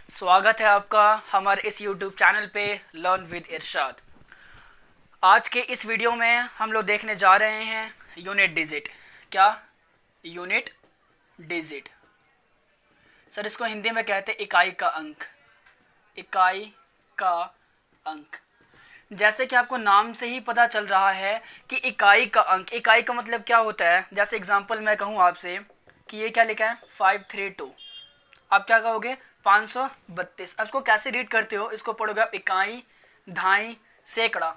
स्वागत है आपका हमारे इस YouTube चैनल पे लर्न विद इरशाद। आज के इस वीडियो में हम लोग देखने जा रहे हैं यूनिट डिजिट। क्या? Unit digit. सर इसको हिंदी में कहते हैं इकाई का अंक। इकाई का अंक। जैसे कि आपको नाम से ही पता चल रहा है कि इकाई का अंक। इकाई का मतलब क्या होता है? जैसे एग्जांपल मैं कहूँ आपसे कि ये क्या लिखा है 532, आप क्या कहोगे 532। अब इसको कैसे रीड करते हो? इसको पढ़ोगे आप इकाई, ढाई, सैकड़ा।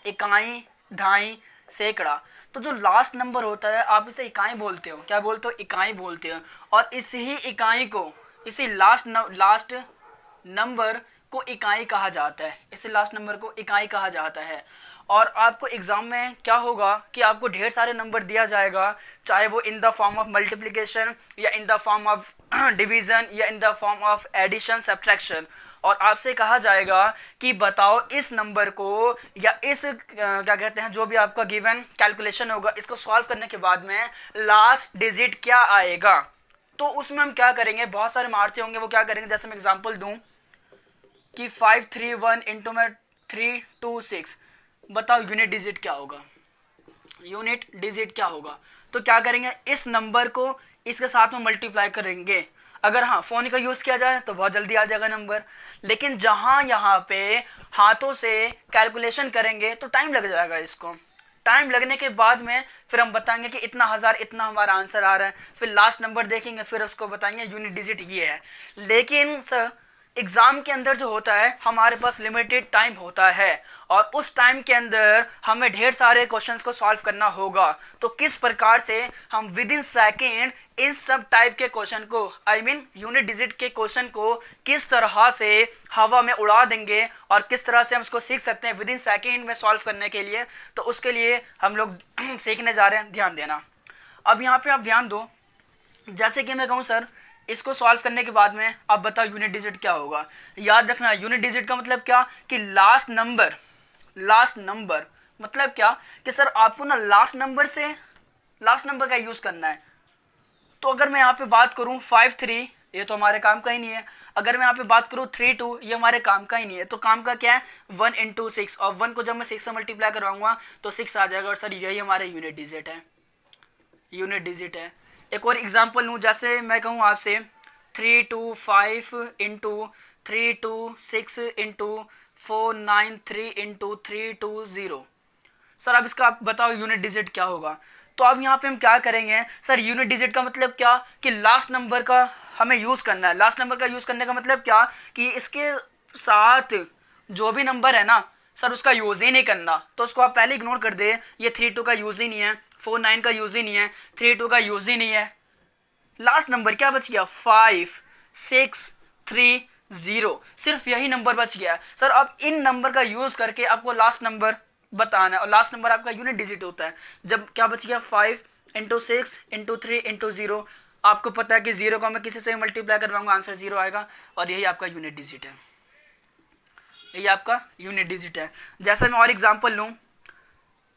इकाई, ढाई, सैकड़ा। तो जो लास्ट नंबर होता है आप इसे इकाई बोलते हो। क्या बोलते हो? इकाई बोलते हो। और इसी इकाई को, इसी लास्ट नंबर को इकाई कहा जाता है। इसे लास्ट नंबर को इकाई कहा जाता है। और आपको एग्ज़ाम में क्या होगा कि आपको ढेर सारे नंबर दिया जाएगा, चाहे वो in the form of multiplication या in the form of division या in the form of addition subtraction. और आपसे कहा जाएगा कि बताओ इस नंबर को या इस क्या कहते हैं, जो भी आपका गिवन कैलकुलेशन होगा, इसको सॉल्व करने के बाद में लास्ट डिजिट क्या आएगा। तो उसमें हम क्या करेंगे, बहुत सारे मारते होंगे, वो क्या करेंगे, जैसे मैं एग्जांपल दूं कि 531 इंटू में 326, बताओ यूनिट डिजिट क्या होगा। यूनिट डिजिट क्या होगा? तो क्या करेंगे, इस नंबर को इसके साथ में मल्टीप्लाई करेंगे। अगर हाँ फोन का यूज़ किया जाए तो बहुत जल्दी आ जाएगा नंबर, लेकिन जहाँ यहाँ पे हाथों से कैलकुलेशन करेंगे तो टाइम लग जाएगा। इसको टाइम लगने के बाद में फिर हम बताएंगे कि इतना हज़ार, इतना हमारा आंसर आ रहा है। फिर लास्ट नंबर देखेंगे, फिर उसको बताएंगे यूनिट डिजिट ये है। लेकिन सर एग्ज़ाम के अंदर जो होता है हमारे पास लिमिटेड टाइम होता है और उस टाइम के अंदर हमें ढेर सारे क्वेश्चंस को सॉल्व करना होगा। तो किस प्रकार से हम विद इन सेकेंड इस सब टाइप के क्वेश्चन को, यूनिट डिजिट के क्वेश्चन को किस तरह से हवा में उड़ा देंगे और किस तरह से हम उसको सीख सकते हैं विद इन सेकेंड में सॉल्व करने के लिए, तो उसके लिए हम लोग सीखने जा रहे हैं। ध्यान देना। अब यहाँ पे आप ध्यान दो, जैसे कि मैं कहूँ सर इसको सॉल्व करने के बाद में आप बताओ यूनिट डिजिट क्या होगा। याद रखना यूनिट डिजिट का मतलब क्या कि लास्ट नंबर। लास्ट नंबर मतलब क्या कि सर आपको ना लास्ट नंबर का यूज़ करना है। तो अगर मैं यहाँ पे बात करूँ 53, ये तो हमारे काम का ही नहीं है। अगर मैं यहाँ पे बात करूँ 32, ये हमारे काम का ही नहीं है। तो काम का क्या है 1 इंटू 6, और 1 को जब मैं 6 से मल्टीप्लाई करवाऊंगा तो 6 आ जाएगा। और सर यही हमारे यूनिट डिजिट है। यूनिट डिजिट है। एक और एग्जांपल लूँ, जैसे मैं कहूँ आपसे 325 इंटू 326 इंटू 493 इंटू 320। सर अब इसका आप बताओ यूनिट डिजिट क्या होगा। तो अब यहाँ पे हम क्या करेंगे, सर यूनिट डिजिट का मतलब क्या कि लास्ट नंबर का हमें यूज़ करना है। लास्ट नंबर का यूज़ करने का मतलब क्या कि इसके साथ जो भी नंबर है ना सर उसका यूज़ ही नहीं करना। तो उसको आप पहले इग्नोर कर दे, ये 32 का यूज़ ही नहीं है, 49 का यूज़ ही नहीं है, 32 का यूज़ ही नहीं है। लास्ट नंबर क्या बच गया 5630, सिर्फ यही नंबर बच गया। सर अब इन नंबर का यूज़ करके आपको लास्ट नंबर बताना है और लास्ट नंबर आपका यूनिट डिजिट होता है। जब क्या बच गया 5 इंटू 6 इंटू 3 इंटू 0, आपको पता है कि 0 को मैं किसी से मल्टीप्लाई करवाऊंगा आंसर 0 आएगा और यही आपका यूनिट डिजिट है। यही आपका यूनिट डिजिट है। जैसे मैं और एग्जांपल लूँ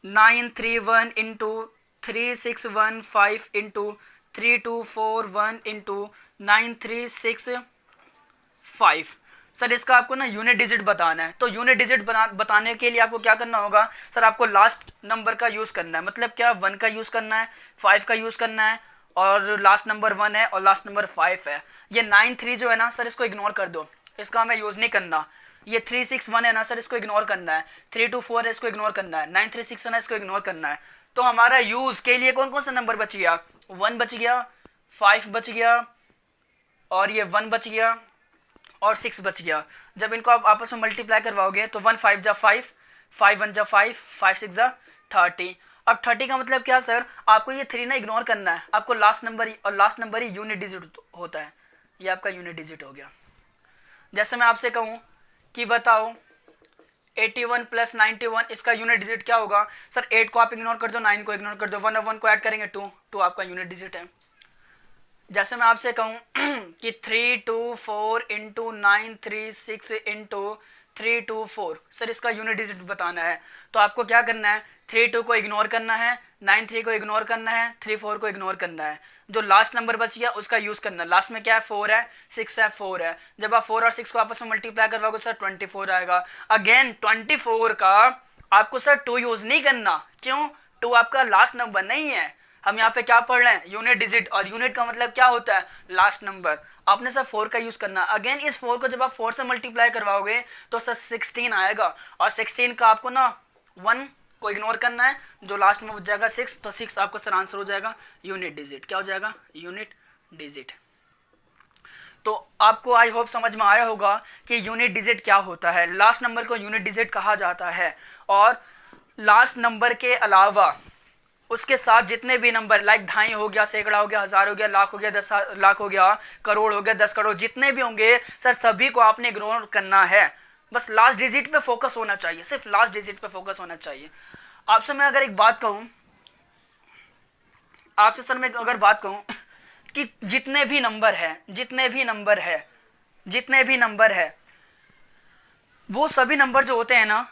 931 इंटू 3615 इंटू 3241 इंटू 9365। सर इसका आपको ना यूनिट डिजिट बताना है। तो यूनिट डिजिट बताने के लिए आपको क्या करना होगा, सर आपको लास्ट नंबर का यूज़ करना है। मतलब क्या 1 का यूज़ करना है, 5 का यूज़ करना है और लास्ट नंबर 1 है और लास्ट नंबर 5 है। ये 93 जो है ना सर इसको इग्नोर कर दो, इसका हमें यूज़ नहीं करना। ये 361 है ना सर इसको इग्नोर करना है, 324 है इसको इग्नोर करना है, 936 है ना इसको इग्नोर करना है। तो हमारा यूज़ के लिए कौन कौन सा नंबर बच गया, 1 बच गया, 5 बच गया और ये 1 बच गया और 6 बच गया। जब इनको आप आपस में मल्टीप्लाई करवाओगे तो 1 5 जा 5, 5 1 जा 5, 5 6 जा 30। अब 30 का मतलब क्या सर, आपको ये 3 ना इग्नोर करना है, आपको लास्ट नंबर ही, और लास्ट नंबर ही यूनिट डिजिट होता है। ये आपका यूनिट डिजिट हो गया। जैसे मैं आपसे कहूँ कि बताओ 81 प्लस 91, इसका यूनिट डिजिट क्या होगा। सर 8 को आप इग्नोर कर दो, 9 को इग्नोर कर दो, 1 और 1 को ऐड करेंगे 2 आपका यूनिट डिजिट है। जैसे मैं आपसे कहूँ कि 324 इंटू 936 इंटू 324, सर इसका यूनिट डिजिट बताना है। तो आपको क्या करना है, 3 2 को इग्नोर करना है, 9 3 को इग्नोर करना है, 3 4 को इग्नोर करना है। जो लास्ट नंबर बच गया उसका यूज़ करना है। लास्ट में क्या है, 4 है, 6 है, 4 है। जब आप 4 और 6 को आपस में मल्टीप्लाई करवाओगे सर 24 आएगा। अगेन 24 का आपको सर 2 यूज़ नहीं करना। क्यों? 2 आपका लास्ट नंबर नहीं है। हम यहाँ पे क्या पढ़ रहे हैं, यूनिट डिजिट, और यूनिट का मतलब क्या होता है, लास्ट नंबर। आपने सर 4 का यूज़ करना। अगेन इस 4 को जब आप 4 से मल्टीप्लाई करवाओगे तो सर 16 आएगा, और 16 का आपको ना 1 को इग्नोर करना है, जो लास्ट में बच जाएगा 6, तो 6 आपका सर आंसर हो जाएगा यूनिट डिजिट। क्या हो जाएगा, यूनिट डिजिट। तो आपको आई होप समझ में आया होगा कि यूनिट डिजिट क्या होता है। लास्ट नंबर को यूनिट डिजिट कहा जाता है, और लास्ट नंबर के अलावा उसके साथ जितने भी नंबर, लाइक ढाई हो गया, सैकड़ा हो गया, हज़ार हो गया, लाख हो गया, 10 लाख हो गया, करोड़ हो गया, 10 करोड़, जितने भी होंगे सर सभी को आपने इग्नोर करना है। बस लास्ट डिजिट पे फोकस होना चाहिए, सिर्फ लास्ट डिजिट पे फोकस होना चाहिए। आपसे मैं अगर एक बात कहूँ, आपसे सर मैं अगर बात कहूँ कि जितने भी नंबर है वो सभी नंबर जो होते हैं ना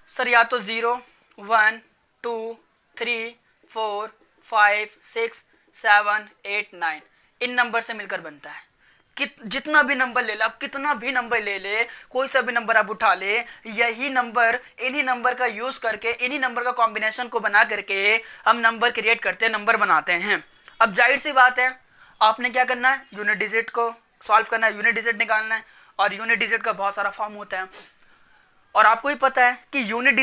सर, या तो 0 1 2 3 4 5 6 7 8 9 इन नंबर से मिलकर बनता है। जितना भी नंबर ले ले, आप कितना भी नंबर ले ले, कोई सा भी नंबर आप उठा ले, यही नंबर, इन्हीं नंबर का यूज़ करके, इन्हीं नंबर का कॉम्बिनेशन को बना करके हम नंबर क्रिएट करते हैं, नंबर बनाते हैं। अब जाहिर सी बात है, आपने क्या करना है, यूनिट डिजिट को सॉल्व करना है, यूनिट डिजिट निकालना है, और यूनिट डिजिट का बहुत सारा फॉर्म होता है। और आपको ही पता है कि यूनिट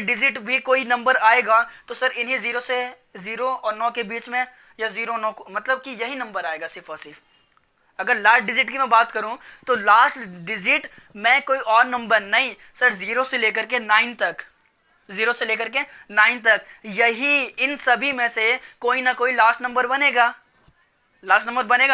डिजिट भी कोई नंबर आएगा तो सर इन्हीं 0 और 9 के बीच में, या 0 9 मतलब कि यही नंबर आएगा सिर्फ और सिर्फ। अगर लास्ट डिजिट की मैं बात करूं तो लास्ट डिजिट में कोई और नंबर नहीं सर, 0 से लेकर के 9 तक यही, इन सभी में से कोई ना कोई लास्ट नंबर बनेगा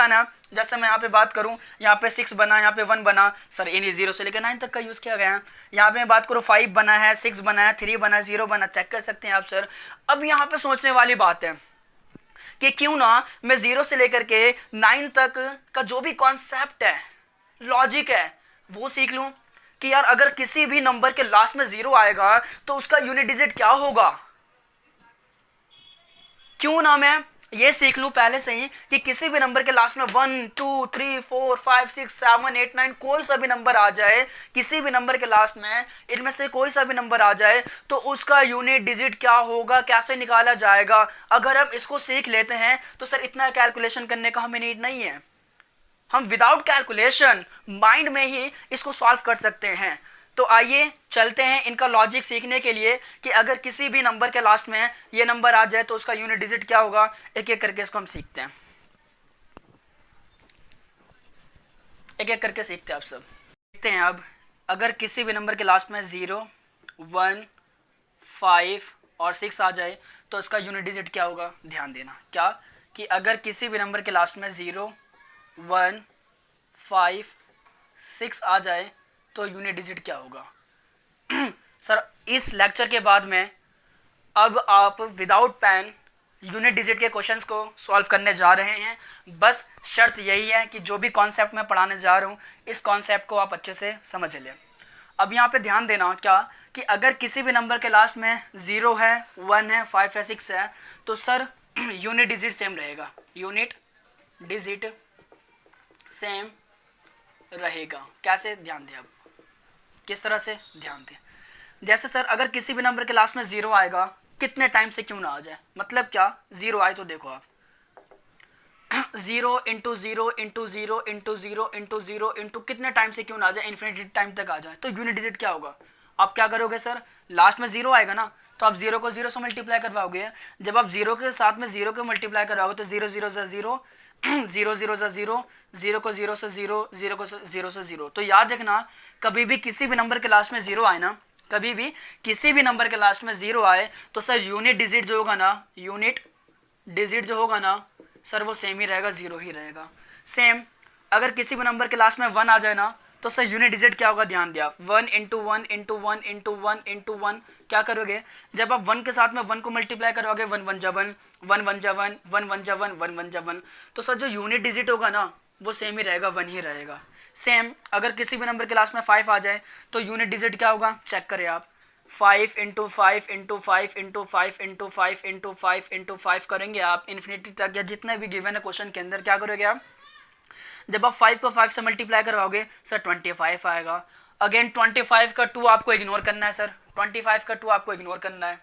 ना। जैसे मैं यहाँ पे बात करूँ, यहाँ पे 6 बना, यहाँ पे 1 बना, सर इन्हीं 0 से लेकर 9 तक का यूज़ किया गया है। यहाँ पे मैं बात करूँ 5 बना है, 6 बना है, 3 बना है, 0 बना, चेक कर सकते हैं आप सर। अब यहाँ पे सोचने वाली बात है कि क्यों ना मैं 0 से लेकर के 9 तक का जो भी कॉन्सेप्ट है, लॉजिक है, वो सीख लूँ कि यार अगर किसी भी नंबर के लास्ट में 0 आएगा तो उसका यूनिट डिजिट क्या होगा। क्यों ना मैं ये सीख लूं पहले से ही कि किसी भी नंबर के लास्ट में 1 2 3 4 5 6 7 8 9 कोई सा भी नंबर आ जाए, किसी भी नंबर के लास्ट में इनमें से कोई सा भी नंबर आ जाए तो उसका यूनिट डिजिट क्या होगा, कैसे निकाला जाएगा। अगर हम इसको सीख लेते हैं तो सर इतना कैलकुलेशन करने का हमें नीड नहीं है, हम विदाउट कैलकुलेशन माइंड में ही इसको सॉल्व कर सकते हैं। तो आइए चलते हैं इनका लॉजिक सीखने के लिए कि अगर किसी भी नंबर के लास्ट में ये नंबर आ जाए तो उसका यूनिट डिजिट क्या होगा। एक एक करके इसको हम सीखते हैं, एक एक करके सीखते हैं आप सब। देखते हैं अब, अगर किसी भी नंबर के लास्ट में 0 1 5 और 6 आ जाए तो इसका यूनिट डिजिट क्या होगा। ध्यान देना क्या, कि अगर किसी भी नंबर के लास्ट में 0 1 5 6 आ जाए तो यूनिट डिजिट क्या होगा। सर इस लेक्चर के बाद में अब आप विदाउट पेन यूनिट डिजिट के क्वेश्चंस को सॉल्व करने जा रहे हैं। बस शर्त यही है कि जो भी कॉन्सेप्ट मैं पढ़ाने जा रहा हूँ इस कॉन्सेप्ट को आप अच्छे से समझ लें। अब यहाँ पे ध्यान देना क्या, कि अगर किसी भी नंबर के लास्ट में 0 है, 1 है, 5 है, 6 है तो सर यूनिट डिजिट सेम रहेगा, यूनिट डिजिट सेम रहेगा। कैसे, ध्यान दें। अब किस तरह से, ध्यान दें। जैसे सर अगर किसी भी नंबर के लास्ट में 0 आएगा, कितने टाइम से क्यों ना आ जाए, मतलब क्या 0 आए तो देखो आप 0 into 0 into 0 into 0 into 0 into कितने टाइम से क्यों ना आ जाए, इन्फिनिटी टाइम तक आ जाए, तो यूनिट डिजिट क्या होगा। आप क्या करोगे सर, लास्ट में 0 आएगा ना तो आप 0 को 0 से मल्टीप्लाई करवाओगे। जब आप 0 के साथ में 0 को मल्टीप्लाई करवाओगे तो 0 0 से 0 0 0 से 0 0 को 0 से 0 0 को 0 से 0। तो याद रखना, कभी भी किसी भी नंबर के लास्ट में 0 आए ना, कभी भी किसी भी नंबर के लास्ट में 0 आए तो सर यूनिट डिजिट जो होगा ना, यूनिट डिजिट जो होगा ना सर वो सेम ही रहेगा, 0 ही रहेगा। सेम अगर किसी भी नंबर के लास्ट में 1 आ जाए ना तो सर यूनिट डिजिट क्या होगा, ध्यान दिया, 1 इंटू 1 इंटू 1 इंटू 1 इंटू 1। क्या करोगे, जब आप 1 के साथ में 1 को मल्टीप्लाई करोगे, 1 1 जा 1 1 1 जा 1 1 1 जा 1 1 1 जा 1, तो सर जो यूनिट डिजिट होगा ना वो सेम ही रहेगा, 1 ही रहेगा। सेम अगर किसी भी नंबर के लास्ट में 5 आ जाए तो यूनिट डिजिट क्या होगा, चेक करें आप, 5 into 5 into 5 into 5 into 5 into 5 into 5 करेंगे आप इन्फिनिटी तक, या जितने भी गिवन है क्वेश्चन के अंदर, क्या करोगे आप? जब आप 5 को 5 से मल्टीप्लाई करवाओगे सर 25 आएगा। अगेन 25 का 2 आपको इग्नोर करना है सर, 25 का 2 आपको इग्नोर करना है।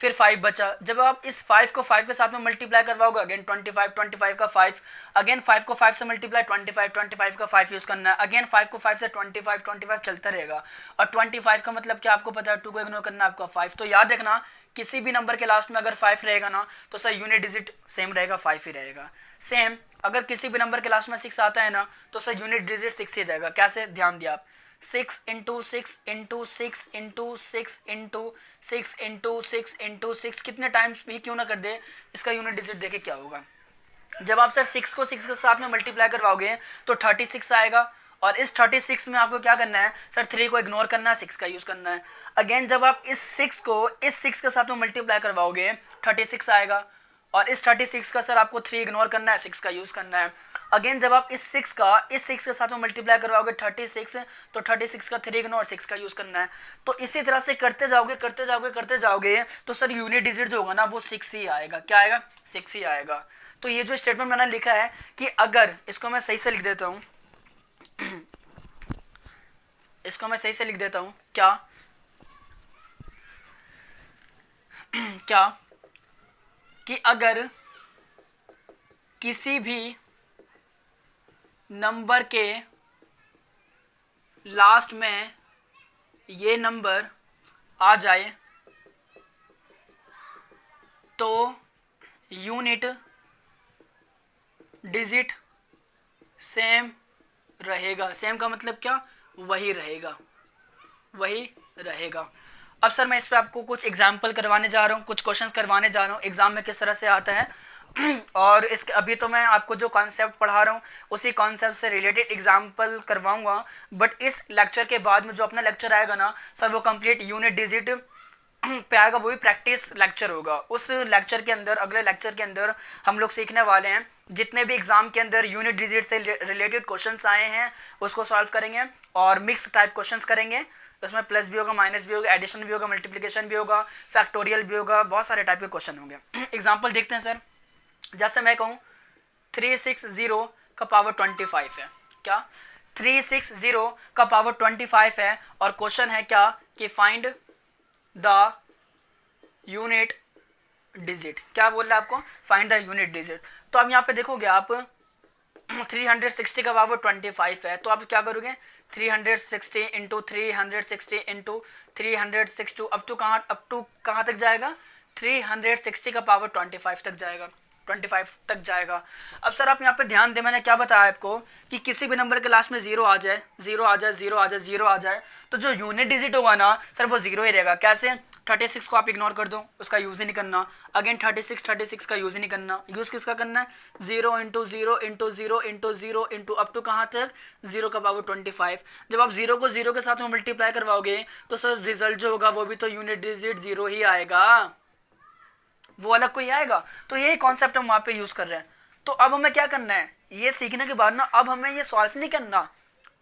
फिर 5 बचा, जब आप इस 5 को 5 के साथ में मल्टीप्लाई करवाओगे अगेन 25 का 5, अगेन 5 को 5 से मल्टीप्लाई 25 का 5 यूज़ करना है, अगेन 5 को 5 से 25 चलता रहेगा। और 25 का मतलब क्या आपको पता है, 2 को इग्नोर करना है आपका 5। तो याद रखना किसी भी नंबर के लास्ट में अगर 5 रहेगा ना तो सर यूनिट डिजिट सेम रहेगा, 5 ही रहेगा। सेम अगर किसी भी नंबर के लास्ट में 6 आता है ना तो सर यूनिट डिजिट 6 ही रहेगा। कैसे, ध्यान दिया आप, 6 into 6 into 6 into 6 into 6 into 6 into 6 कितने टाइम्स भी क्यों ना कर दे, इसका यूनिट डिजिट देखे क्या होगा। जब आप सर 6 को 6 के साथ में मल्टीप्लाई करवाओगे तो 36 आएगा। और इस 36 में आपको क्या करना है सर, 3 को इग्नोर करना है, 6 का यूज़ करना है। अगेन जब आप इस 6 को इस 6 के साथ में मल्टीप्लाई करवाओगे 36 आएगा। और इस 36 का सर आपको 3 इग्नोर करना है, 6 का यूज़ करना है। अगेन जब आप इस 6 के साथ में मल्टीप्लाई करवाओगे 36, तो 36 का 3 इग्नोर, 6 का यूज़ करना है। तो इसी तरह से करते जाओगे तो सर यूनिट डिजिट जो होगा ना वो 6 ही आएगा। क्या आएगा? 6 ही आएगा। तो ये जो स्टेटमेंट मैंने लिखा है कि अगर इसको मैं सही से लिख देता हूँ क्या क्या कि अगर किसी भी नंबर के लास्ट में ये नंबर आ जाए तो यूनिट डिजिट सेम रहेगा। सेम का मतलब क्या? वही रहेगा। अब सर मैं इस पे आपको कुछ एग्जाम्पल करवाने जा रहा हूँ, कुछ क्वेश्चंस करवाने जा रहा हूँ एग्जाम में किस तरह से आता है। और इसके अभी तो मैं आपको जो कॉन्सेप्ट पढ़ा रहा हूँ उसी कॉन्सेप्ट से रिलेटेड एग्जाम्पल करवाऊंगा। बट इस लेक्चर के बाद में जो अपना लेक्चर आएगा ना सर वो कंप्लीट यूनिट डिजिट पे आएगा, वो भी प्रैक्टिस लेक्चर होगा। उस लेक्चर के अंदर, अगले लेक्चर के अंदर हम लोग सीखने वाले हैं जितने भी एग्जाम के अंदर यूनिट डिजिट से रिलेटेड क्वेश्चंस आए हैं उसको सॉल्व करेंगे। और मिक्स टाइप क्वेश्चंस करेंगे, उसमें प्लस भी होगा, माइनस भी होगा, एडिशन भी होगा, मल्टीप्लिकेशन भी होगा, फैक्टोरियल भी होगा, बहुत सारे टाइप के क्वेश्चन होंगे। एग्जाम्पल देखते हैं सर। जैसे मैं कहूँ 360 का पावर 25 है। क्या? 360 का पावर 25 है और क्वेश्चन है क्या कि फाइंड द यूनिट डिजिट। क्या बोल रहा है आपको? Find the unit digit. तो अब यहाँ पे देखोगे आप 360 का पावर 25 है तो आप क्या करोगे 360 इंटू 360 इंटू 360 अप टू कहाँ तक जाएगा? 360 का पावर 25 तक जाएगा, 25 तक जाएगा। अब सर आप यहाँ पे ध्यान दें, मैंने क्या बताया आपको कि किसी भी नंबर के लास्ट में 0 आ जाए, 0 आ जाए तो जो यूनिट डिजिट होगा ना सर वो 0 ही रहेगा। कैसे? 36 को आप इग्नोर कर दो, उसका यूज़ ही नहीं करना। अगेन 36 का यूज़ ही नहीं करना। यूज़ किसका करना है? 0 into 0 into 0 into 0 into up to कहाँ तक? 0 का पावर 25। जब आप 0 को 0 के साथ में मल्टीप्लाई करवाओगे तो सर रिजल्ट जो होगा वो भी तो यूनिट डिजिट 0 ही आएगा, वो अलग कोई आएगा। तो यही कॉन्सेप्ट हम वहाँ पे यूज़ कर रहे हैं। तो अब हमें क्या करना है, ये सीखने के बाद ना अब हमें ये सॉल्व नहीं करना,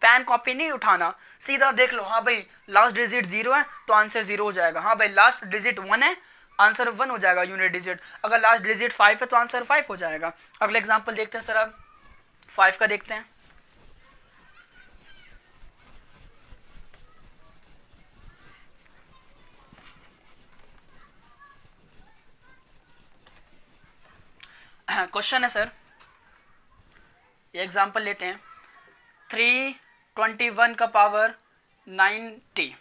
पेन कॉपी नहीं उठाना, सीधा देख लो हाँ भाई लास्ट डिजिट 0 है तो आंसर 0 हो जाएगा। हाँ भाई लास्ट डिजिट 1 है, आंसर 1 हो जाएगा यूनिट डिजिट। अगर लास्ट डिजिट 5 है तो आंसर 5 हो जाएगा। अगला एग्जाम्पल देखते हैं सर, अब 5 का देखते हैं। क्वेश्चन है सर, ये एग्जाम्पल लेते हैं। 321 का पावर 90,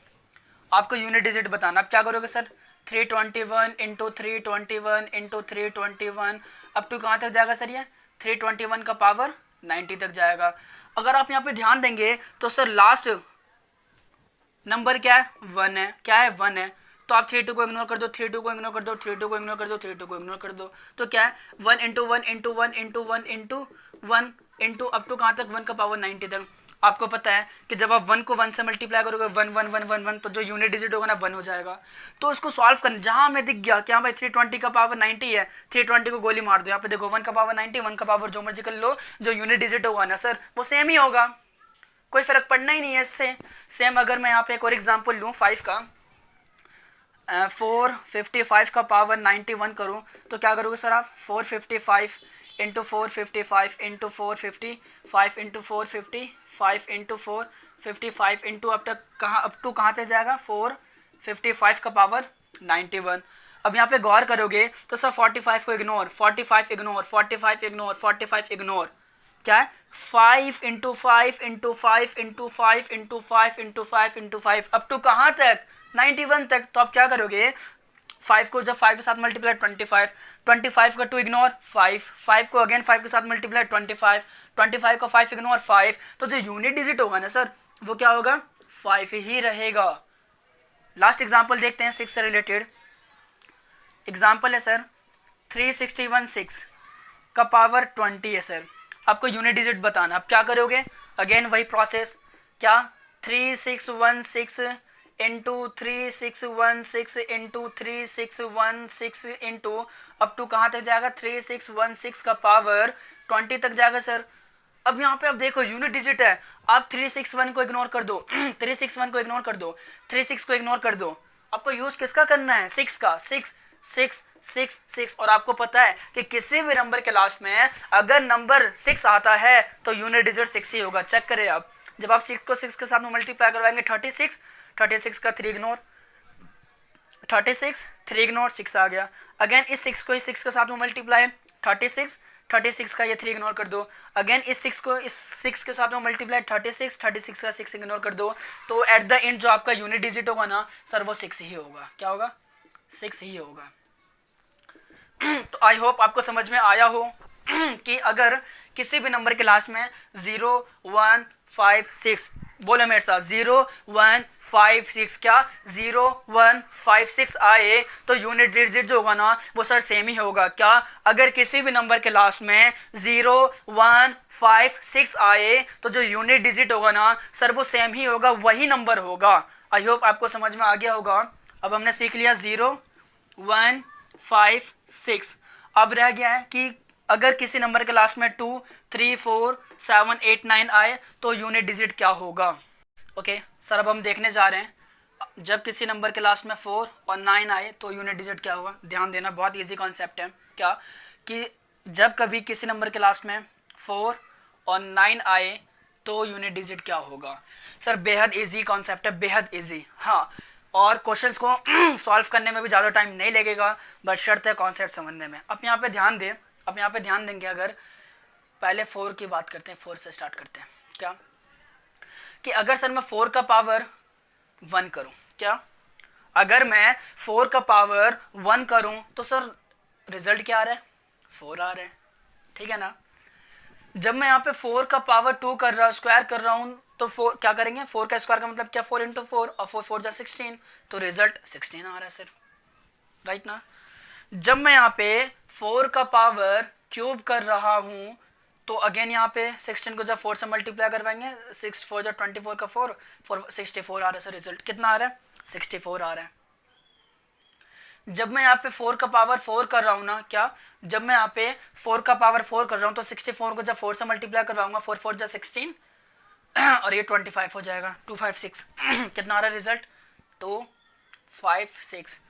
आपको यूनिट डिजिट बताना। आप क्या करोगे सर? 321 इंटू 321 इंटू 321 अप टू कहाँ तक जाएगा सर? ये 321 का पावर 90 तक जाएगा। अगर आप यहाँ पे ध्यान देंगे तो सर लास्ट नंबर क्या है? 1 है। क्या है? 1 है। तो आप 32 को इग्नोर कर दो, 32 को इग्नोर कर दो, 32 को इग्नोर कर दो, 32 को इग्नोर कर दो। तो क्या है? 1 into 1 into 1 into 1 into 1 into up to कहाँ तक? 1 का पावर 90 तक। आपको पता है कि जब आप 1 को 1 से मल्टीप्लाई करोगे 1 1 1 1 1 तो जो यूनिट डिजिट होगा ना 1 हो जाएगा। तो इसको सॉल्व करना, जहाँ हमें दिख गया कि हाँ भाई 320 का पावर 90 है, 320 को गोली मार दो। यहाँ पे देखो 1 का पावर 90, 1 का पावर जो मर्जी कर लो, जो यूनिट डिजिट होगा ना सर वो सेम ही होगा, कोई फर्क पड़ना ही नहीं है इससे। सेम अगर मैं यहाँ पे एक और एग्जाम्पल लूँ 5 का, 455 का पावर 91 करूँ तो क्या करोगे सर आप? 455 into 455 into 455 into 455 into 455 into अब तक कहाँ तक जाएगा? 455 का पावर 91। अब यहाँ पे गौर करोगे तो सर 45 को इग्नोर, 45 इग्नोर, 45 इग्नोर, 45 इग्नोर, क्या है? 5 into 5 into 5 into 5 into 5 into 5 into 5 up to कहाँ तक? 91 तक। तो आप क्या करोगे? 5 को जब 5 के साथ मल्टीप्लाई 25, 25 का 2 इग्नोर 5, 5 को अगेन 5 के साथ मल्टीप्लाई 25, 25 को 5 इग्नोर 5, तो जो यूनिट डिजिट होगा ना सर वो क्या होगा? 5 ही रहेगा। लास्ट एग्जाम्पल देखते हैं 6 से रिलेटेड। एग्जाम्पल है सर 3616 का पावर 20 है सर, आपको यूनिट डिजिट बताना। आप क्या करोगे? अगेन वही प्रोसेस, क्या? 3616 into 3616 into 3616 into up to कहाँ तक जाएगा? 3616 का पावर 20 तक जाएगा सर। अब यहाँ पे आप देखो यूनिट डिजिट है, आप 361 को इग्नोर कर दो 361 को इग्नोर कर दो, 36 को इग्नोर कर दो। आपको यूज किसका करना है? 6 का। 6 6 6 6। और आपको पता है कि किसी भी नंबर के लास्ट में अगर नंबर 6 आता है तो यूनिट डिजिट 6 ही होगा। चेक करें आप, जब आप 6 को 6 के साथ में मल्टीप्लाई करवाएंगे 36, 36 का 3 इग्नोर, 36 3 इग्नोर 6 आ गया। अगेन इस 6 को इस 6 के साथ में मल्टीप्लाई 36, 36 का ये 3 इग्नोर कर दो। अगेन इस 6 को इस 6 के साथ में मल्टीप्लाई 36, 36 का 6 इग्नोर कर दो। तो एट द एंड जो आपका यूनिट डिजिट होगा ना सर वो 6 ही होगा। क्या होगा? 6 ही होगा। तो आई होप आपको समझ में आया हो कि अगर किसी भी नंबर के लास्ट में 0 1 5 6, बोलो मेरे साथ, 0 1 5 6, क्या? 0 1 5 6 आए तो यूनिट डिजिट जो होगा ना वो सर सेम ही होगा। क्या? अगर किसी भी नंबर के लास्ट में 0 1 5 6 आए तो जो यूनिट डिजिट होगा ना सर वो सेम ही होगा, वही नंबर होगा। आई होप आपको समझ में आ गया होगा। अब हमने सीख लिया 0 1 5 6। अब रह गया है कि अगर किसी नंबर के लास्ट में 2 3 4 7 8 9 आए तो यूनिट डिजिट क्या होगा? ओके सर, अब हम देखने जा रहे हैं जब किसी नंबर के लास्ट में 4 और 9 आए तो यूनिट डिजिट क्या होगा। ध्यान देना, बहुत इजी कॉन्सेप्ट है। क्या कि जब कभी किसी नंबर के लास्ट में 4 और 9 आए तो यूनिट डिजिट क्या होगा। सर बेहद इजी कॉन्सेप्ट है, बेहद इजी। हाँ, और क्वेश्चंस को सॉल्व करने में भी ज़्यादा टाइम नहीं लगेगा, बट शर्त है कॉन्सेप्ट समझने में। अब यहाँ पे ध्यान दें, अब यहाँ पे ध्यान देंगे। अगर पहले 4 की बात करते हैं, 4 से स्टार्ट करते हैं। क्या कि अगर सर मैं 4 का पावर 1 करूँ, क्या अगर मैं 4 का पावर 1 करूँ तो सर रिजल्ट क्या आ रहा है? 4 आ रहा है, ठीक है ना। जब मैं यहाँ पे 4 का पावर 2 कर रहा हूँ, स्क्वायर कर रहा हूँ, तो 4 क्या करेंगे? 4 का स्क्वायर का मतलब क्या? 4 इंटू 4, और 4 4 जा 16, तो रिजल्ट 16 आ रहा है सर, राइट ना। जब मैं यहाँ पे 4 का पावर क्यूब कर रहा हूँ तो अगेन यहाँ पे 16 को जब 4 से मल्टीप्लाई करवाएंगे, 6 4 जा 24 का 4 64 आ रहा है सर। रिजल्ट कितना आ रहा है? 64 आ रहा है। जब मैं यहाँ पे 4 का पावर 4 कर रहा हूँ ना, क्या जब मैं यहाँ पे 4 का पावर 4 कर रहा हूँ तो 64 को जब 4 से मल्टीप्लाई करवाऊंगा, 4 4 जा 16 और ये 25 हो जाएगा, 256 कितना आ रहा है रिजल्ट? 256।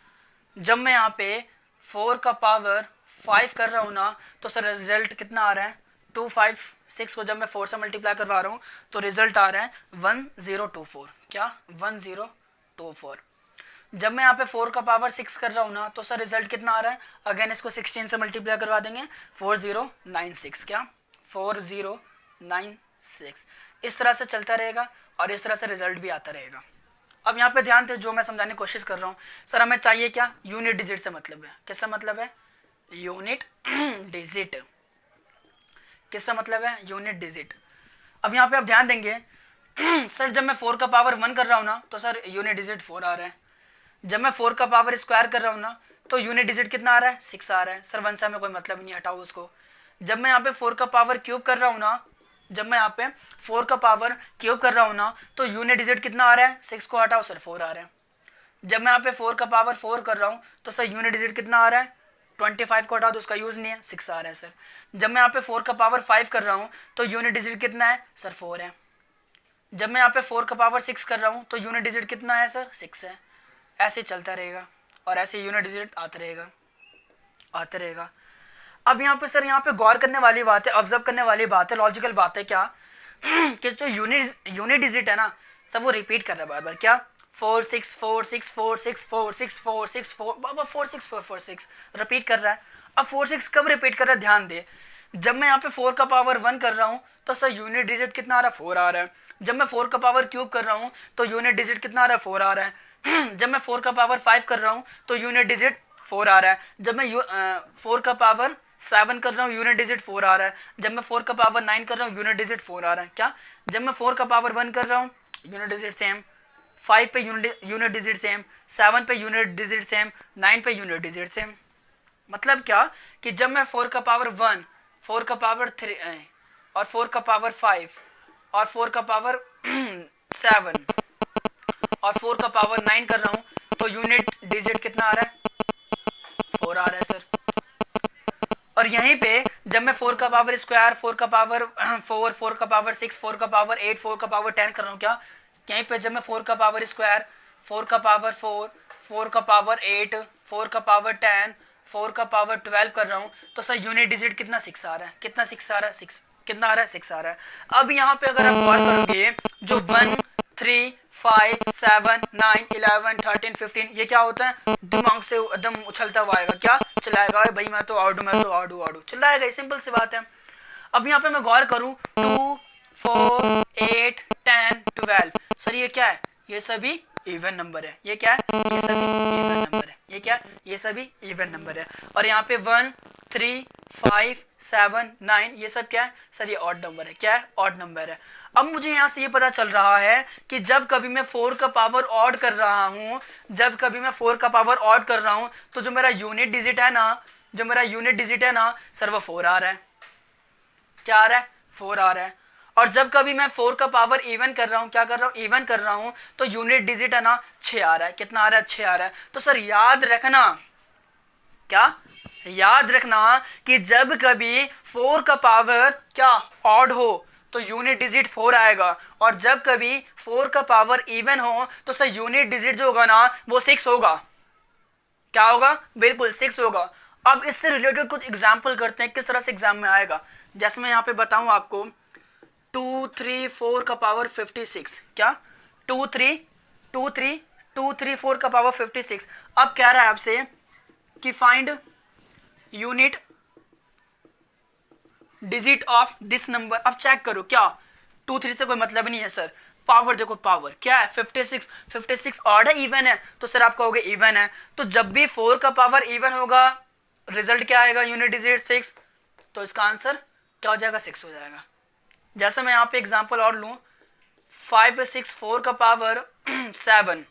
जब मैं यहाँ पे 4 का पावर 5 कर रहा हूँ ना तो सर रिजल्ट कितना आ रहा है? 256 को जब मैं 4 से मल्टीप्लाई करवा रहा हूँ तो रिजल्ट आ रहा है 1024। क्या? 1024। जब मैं यहाँ पे 4 का पावर 6 कर रहा हूँ ना तो सर रिजल्ट कितना आ रहा है? अगेन इसको 16 से मल्टीप्लाई करवा देंगे, 4096। क्या? 4096। इस तरह से चलता रहेगा और इस तरह से रिजल्ट भी आता रहेगा। अब यहाँ पे ध्यान दे, जो मैं समझाने की कोशिश कर रहा हूँ, सर हमें चाहिए क्या? यूनिट डिजिट से मतलब है। किससे मतलब है? Unit digit. किससे मतलब है? Unit digit. अब यहाँ पे आप ध्यान देंगे सर जब मैं 4 का पावर 1 कर रहा हूँ ना तो सर यूनिट डिजिट 4 आ रहा है। जब मैं 4 का पावर स्क्वायर कर रहा हूँ ना तो यूनिट डिजिट कितना आ रहा है? 6 आ रहा है सर। 1 से हमें कोई मतलब ही नहीं, हटाओ उसको। जब मैं यहाँ पे 4 का पावर क्यूब कर रहा हूँ ना, जब मैं यहाँ पे 4 का पावर क्यूब कर रहा हूँ ना तो यूनिट डिजिट कितना आ रहा है? 6 को हटाओ सर, 4 आ रहा है। जब मैं यहाँ पे 4 का पावर 4 कर रहा हूँ तो सर यूनिट डिजिट कितना आ रहा है? 25 को हटाओ तो उसका यूज़ नहीं है, 6 आ रहा है सर। जब मैं यहाँ पे 4 का पावर 5 कर रहा हूँ तो यूनिट डिजिट कितना है? सर 4 है। जब मैं यहाँ पे 4 का पावर 6 कर रहा हूँ तो यूनिट डिजिट कितना है सर? 6 है। ऐसे चलता रहेगा। और ऐसे यूनिट डिजिट आते रहेगा। अब यहाँ पे सर, यहाँ पे गौर करने वाली बात है, ऑब्जर्व करने वाली बात है, लॉजिकल बात है क्या कि जो यूनिट डिजिट है ना सर, वो रिपीट कर रहा है बार बार। क्या 4 6 4 6 4 6 4 6 4 6 4 बाबा 4 6 4 4 6 रिपीट कर रहा है। अब 4 6 कब रिपीट कर रहा है, ध्यान दे। जब मैं यहाँ पे 4 का पावर 1 कर रहा हूँ तो सर यूनिट डिजिट कितना आ रहा है, 4 आ रहा है। जब मैं 4 का पावर क्यूब कर रहा हूँ तो यूनिट डिजिट कितना आ रहा है, 4 आ रहा है। जब मैं 4 का पावर 5 कर रहा हूँ तो यूनिट डिजिट 4 आ रहा है। जब मैं 4 का पावर 7 कर रहा हूँ यूनिट डिजिट 4 आ रहा है। जब मैं 4 का पावर 9 कर रहा हूँ यूनिट डिजिट 4 आ रहा है। क्या, जब मैं 4 का पावर 1 कर रहा हूँ यूनिट डिजिट सेम, 5 पे यूनिट डिजिट सेम, 7 पे यूनिट डिजिट सेम, 9 पे यूनिट डिजिट सेम। मतलब क्या कि जब मैं 4 का पावर 1, 4 का पावर 3 और 4 का पावर 5 और 4 का पावर 7 और 4 का पावर 9 कर रहा हूँ तो यूनिट डिजिट कितना आ रहा है, 4 आ रहा है सर। और यहीं पे जब मैं 4 का पावर स्क्वायर, 4 का पावर 4, 4 का पावर 6, 4 का पावर 8, 4 का पावर 10 कर रहा हूँ, क्या यहीं पे जब मैं 4 का पावर स्क्वायर, 4 का पावर 4, 4 का पावर 8, 4 का पावर 10, 4 का पावर 12 कर रहा हूँ तो सर यूनिट डिजिट कितना 6 आ रहा है। कितना 6 आ रहा है, 6 कितना आ रहा है, 6 आ रहा है। अब यहाँ पे अगर आप गौर करोगे जो 1 3 5 7 9 11 13 15 ये क्या होता है, दिमाग से एकदम उछलता हुआ आएगा। क्या चलाएगा भाई, मैं तो आउट हूँ, मैं तो आउट हूँ, चिल्लाएगा, सिंपल सी बात है। अब यहाँ पे मैं गौर करूँ 2 4 8 10 12 सर ये क्या है, ये सभी इवन नंबर है। ये क्या है, ये सभी इवन नंबर है। ये क्या है, ये सभी इवन नंबर है। और यहाँ पे 1 3 5 7 9 ये सब क्या है सर, ये ऑड नंबर है। क्या है, ऑड नंबर है। अब मुझे यहाँ से ये पता चल रहा है कि जब कभी मैं 4 का पावर ऑड कर रहा हूँ, जब कभी मैं 4 का पावर ऑड कर रहा हूँ तो जो मेरा यूनिट डिजिट है ना, जो मेरा यूनिट डिजिट है ना सर, वो 4 आ रहा है। क्या आ रहा है, 4 आ रहा है। और जब कभी मैं 4 का पावर इवन कर रहा हूँ, क्या कर रहा हूँ, इवन कर रहा हूँ तो यूनिट डिजिट है ना 6 आ रहा है। कितना आ रहा है, 6 आ रहा है। तो सर याद रखना, क्या याद रखना कि जब कभी 4 का पावर क्या ऑड हो तो यूनिट डिजिट 4 आएगा, और जब कभी 4 का पावर इवन हो तो सर यूनिट डिजिट जो होगा ना वो 6 होगा। क्या होगा, बिल्कुल 6 होगा। अब इससे रिलेटेड कुछ एग्जाम्पल करते हैं किस तरह से एग्जाम में आएगा। जैसे मैं यहाँ पे बताऊँ आपको 2 3 4 का पावर 56, क्या 2 3 2 3 2 3 4 का पावर 56। अब कह रहा है आपसे कि find unit digit of this number. अब चेक करो, क्या 2 3 से कोई मतलब नहीं है सर, पावर देखो, पावर क्या है 56, 56 ऑड है इवन है, तो सर आप कहोगे इवन है। तो जब भी 4 का पावर इवन होगा रिजल्ट क्या आएगा, यूनिट डिजिट 6, तो इसका आंसर क्या हो जाएगा, 6 हो जाएगा। जैसे मैं यहाँ पे एग्जांपल और लूँ 5 6 4 का पावर 7,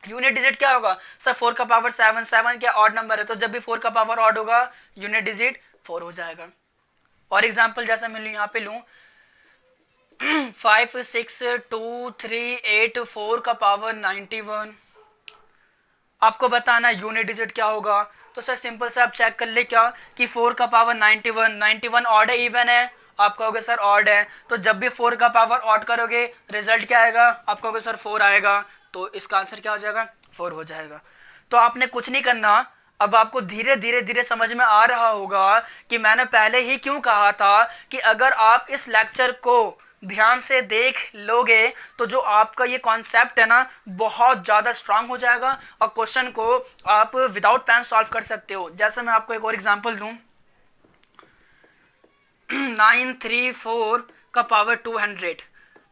यूनिट डिजिट क्या होगा सर, 4 का पावर 7, 7 क्या ऑड नंबर है, तो जब भी 4 का पावर ऑड होगा यूनिट डिजिट 4 हो जाएगा। और एग्जांपल जैसा मैं यहाँ पे लूँ 5 6 2 3 8 4 का पावर 91, आपको बताना यूनिट डिजिट क्या होगा। तो सर सिंपल से आप चेक कर ले क्या कि 4 का पावर 91, 91 ऑड है इवन है, आप कहोगे सर ऑड है। तो जब भी 4 का पावर ऑड करोगे रिजल्ट क्या आएगा, आप कहोगे सर 4 आएगा, तो इसका आंसर क्या हो जाएगा, 4 हो जाएगा। तो आपने कुछ नहीं करना, अब आपको धीरे धीरे धीरे समझ में आ रहा होगा कि मैंने पहले ही क्यों कहा था कि अगर आप इस लेक्चर को ध्यान से देख लोगे तो जो आपका ये कॉन्सेप्ट है ना बहुत ज़्यादा स्ट्रांग हो जाएगा और क्वेश्चन को आप विदाउट पेन सॉल्व कर सकते हो। जैसे मैं आपको एक और एग्जांपल दूं 934 का पावर 200,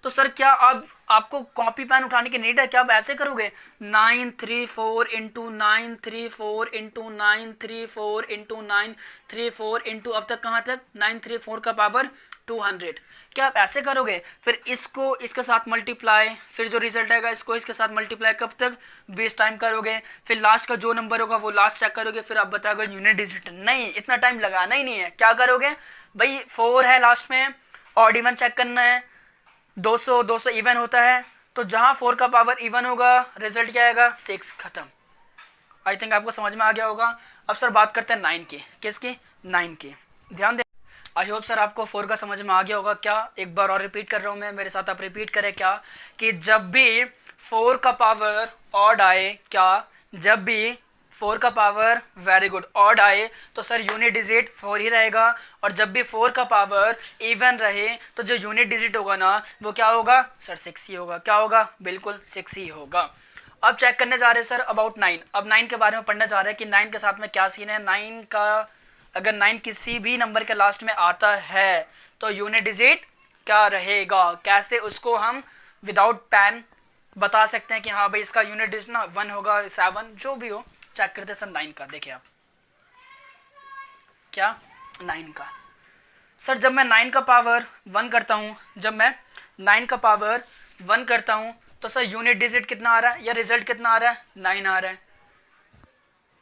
तो सर क्या अब आपको कॉपी पेन उठाने की नीड है, क्या आप ऐसे करोगे 934 इंटू 934 इंटू 934 इंटू 934 इंटू अब तक कहाँ तक 934 का पावर 200, क्या आप ऐसे करोगे, फिर इसको इसके साथ मल्टीप्लाई, फिर जो रिजल्ट आएगा इसको इसके साथ मल्टीप्लाई कब तक 20 टाइम करोगे, फिर लास्ट का जो नंबर होगा वो लास्ट चेक करोगे, फिर आप बताओगे यूनिट डिजिट, नहीं इतना टाइम लगाना ही नहीं है। क्या करोगे भाई 4 है लास्ट में, ऑड इवन चेक करना है, 200 200 इवन होता है, तो जहां 4 का पावर इवन होगा रिजल्ट क्या आएगा 6, खत्म। आई थिंक आपको समझ में आ गया होगा। अब सर बात करते हैं 9 की, किसकी 9 की, ध्यान दे। आई होप सर आपको 4 का समझ में आ गया होगा। क्या एक बार और रिपीट कर रहा हूँ मैं, मेरे साथ आप रिपीट करें क्या कि जब भी 4 का पावर ऑड आए, क्या जब भी 4 का पावर, वेरी गुड, ऑड आए तो सर यूनिट डिजिट 4 ही रहेगा, और जब भी 4 का पावर इवन रहे तो जो यूनिट डिजिट होगा ना वो क्या होगा सर 6 ही होगा। क्या होगा, बिल्कुल 6 ही होगा। अब चेक करने जा रहे हैं सर अबाउट 9। अब 9 के बारे में पढ़ने जा रहे हैं कि 9 के साथ में क्या सीन है। 9 का अगर 9 किसी भी नंबर के लास्ट में आता है तो यूनिट डिजिट क्या रहेगा, कैसे उसको हम विदाउट पेन बता सकते हैं कि हाँ भाई इसका यूनिट डिजिट ना 1 होगा, 7 जो भी हो। चेक करते हैं सर 9 का, देखिए आप क्या 9 का। सर जब मैं 9 का पावर 1 करता हूँ, जब मैं 9 का पावर 1 करता हूँ तो सर यूनिट डिजिट कितना आ रहा है या रिजल्ट कितना आ रहा है, 9 आ रहा है।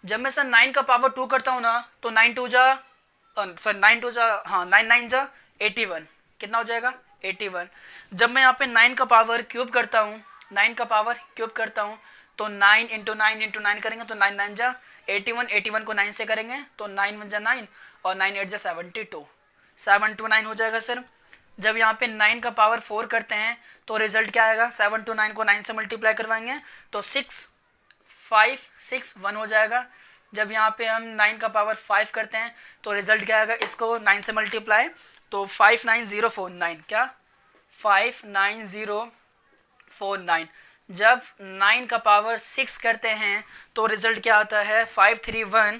जब मैं सर 9 का पावर 2 करता हूँ ना तो 9 2 जा सर 9 2 जा हाँ 9 9 जा 81, कितना हो जाएगा 81। जब मैं यहाँ पे 9 का पावर क्यूब करता हूँ, 9 का पावर क्यूब करता हूँ तो 9 इंटू 9 इंटू 9 करेंगे तो 9 9 जा 81, 81 को 9 से करेंगे तो 9 1 जा 9 और 9 8 जा 72, 729 हो जाएगा सर। जब यहाँ पे 9 का पावर 4 करते हैं तो रिजल्ट क्या आएगा, 729 को 9 से मल्टीप्लाई करवाएंगे तो 6 5 6 1 हो जाएगा। जब यहाँ पे हम 9 का पावर 5 करते हैं तो रिजल्ट क्या आएगा, इसको 9 से मल्टीप्लाई तो 59049, क्या 59049। जब 9 का पावर 6 करते हैं तो रिजल्ट क्या आता है, 531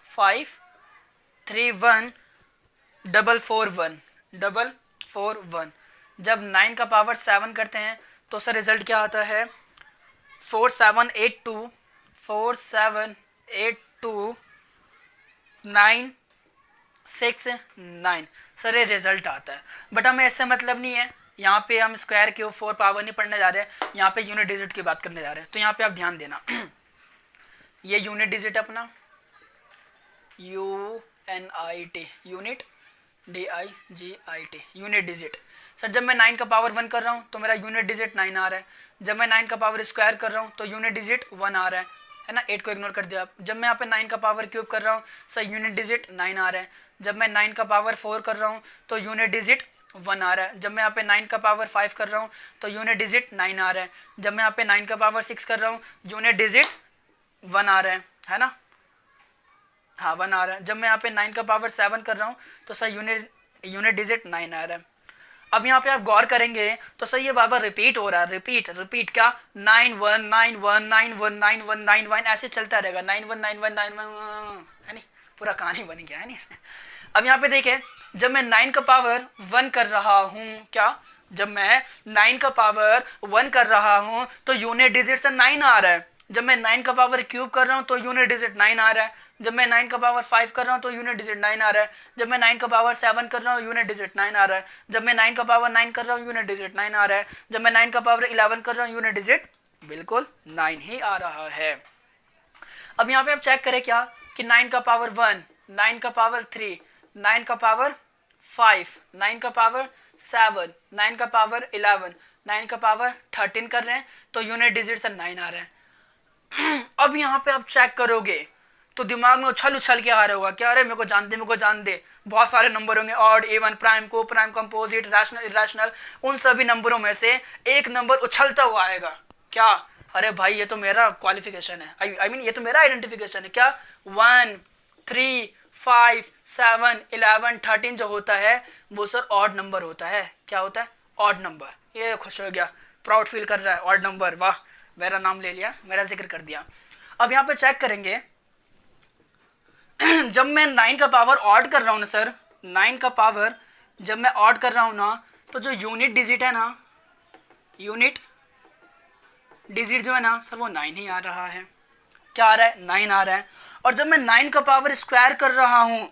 441। जब 9 का पावर 7 करते हैं तो सर रिजल्ट क्या आता है, 4782 969 सर ये रिजल्ट आता है। बट हमें इससे मतलब नहीं है, यहाँ पे हम स्क्वायर क्यूब 4 पावर नहीं पढ़ने जा रहे हैं, यहाँ पे यूनिट डिजिट की बात करने जा रहे हैं। तो यहाँ पे आप ध्यान देना ये यूनिट डिजिट अपना UNIT unit DIGIT unit digit. Sir जब मैं 9 का पावर 1 कर रहा हूँ तो मेरा यूनिट डिजिट 9 आ रहा है। जब मैं 9 का पावर स्क्वायर कर रहा हूँ तो यूनिट डिजिट 1 आ रहा है ना, 8 को इग्नोर कर दिया आप। जब मैं यहाँ पे 9 का पावर क्यूब कर रहा हूँ सर यूनिट डिजिट 9 आ रहा है। जब मैं 9 का पावर 4 कर रहा हूँ तो यूनिट डिजिट 1 आ रहा है। जब मैं यहाँ पे 9 का पावर 5 कर रहा हूँ तो यूनिट डिजिट 9 आ रहा है। जब मैं यहाँ पे 9 का पावर 6 कर रहा हूँ यूनिट डिजिट 1 आ रहा है ना, हाँ 1 आ रहा है। जब मैं यहाँ पे 9 का पावर 7 कर रहा हूँ तो सर यूनिट डिजिट 9 आ रहा है। अब यहाँ पे आप गौर करेंगे तो सर ये बार बार रिपीट हो रहा है, रिपीट क्या 9 1 9 1 9 1 9 1 9 1 ऐसे चलता रहेगा, 9 1 9 1 9 1 है नहीं, पूरा कहानी बन गया है नहीं। अब यहाँ पे देखें जब मैं 9 का पावर 1 कर रहा हूँ, क्या जब मैं 9 का पावर 1 कर रहा हूँ तो यूनिट डिजिट से 9 आ रहा है। जब मैं 9 का पावर क्यूब कर रहा हूँ तो यूनिट डिजिट 9 आ रहा है। जब मैं 9 का पावर 5 कर रहा हूँ तो यूनिट डिजिट 9 आ रहा है। जब मैं 9 का पावर 7 कर रहा हूँ यूनिट डिजिट 9 आ रहा है। जब मैं 9 का पावर 9 कर रहा हूँ यूनिट डिजिट 9 आ रहा है। जब मैं 9 का पावर 11 कर रहा हूँ यूनिट डिजिट बिल्कुल 9 ही आ रहा है। अब यहाँ पे आप चेक करें क्या कि 9 का पावर 1, 9 का पावर 3, 9 का पावर 5, 9 का पावर 7, 9 का पावर 11, 9 का पावर 13 कर रहे हैं तो यूनिट डिजिट से 9 आ रहा है। अब यहाँ पे आप चेक करोगे तो दिमाग में उछल के आ रहा होगा क्या, अरे मेरे को जान दे बहुत सारे नंबर होंगे, ऑड, इवन, प्राइम, को प्राइम, कंपोजिट, रैशनल, इरेशनल, उन सभी नंबरों में से एक नंबर उछलता हुआ आएगा क्या, अरे भाई ये तो मेरा क्वालिफिकेशन है, आई मीन ये तो मेरा आइडेंटिफिकेशन है क्या, 1 3 5 7 11 13 जो होता है वो सर ऑड नंबर होता है। क्या होता है, ऑड नंबर। ये खुश हो गया, प्राउड फील कर रहा है, ऑड नंबर, वाह मेरा नाम ले लिया, मेरा जिक्र कर दिया। अब यहाँ पे चेक करेंगे जब मैं 9 का पावर ऑड कर रहा हूँ ना सर, 9 का पावर जब मैं ऑड कर रहा हूँ ना तो जो यूनिट डिजिट है ना, यूनिट डिजिट जो है ना सर वो 9 ही आ रहा है। क्या आ रहा है, 9 आ रहा है। और जब मैं 9 का पावर स्क्वायर कर रहा हूँ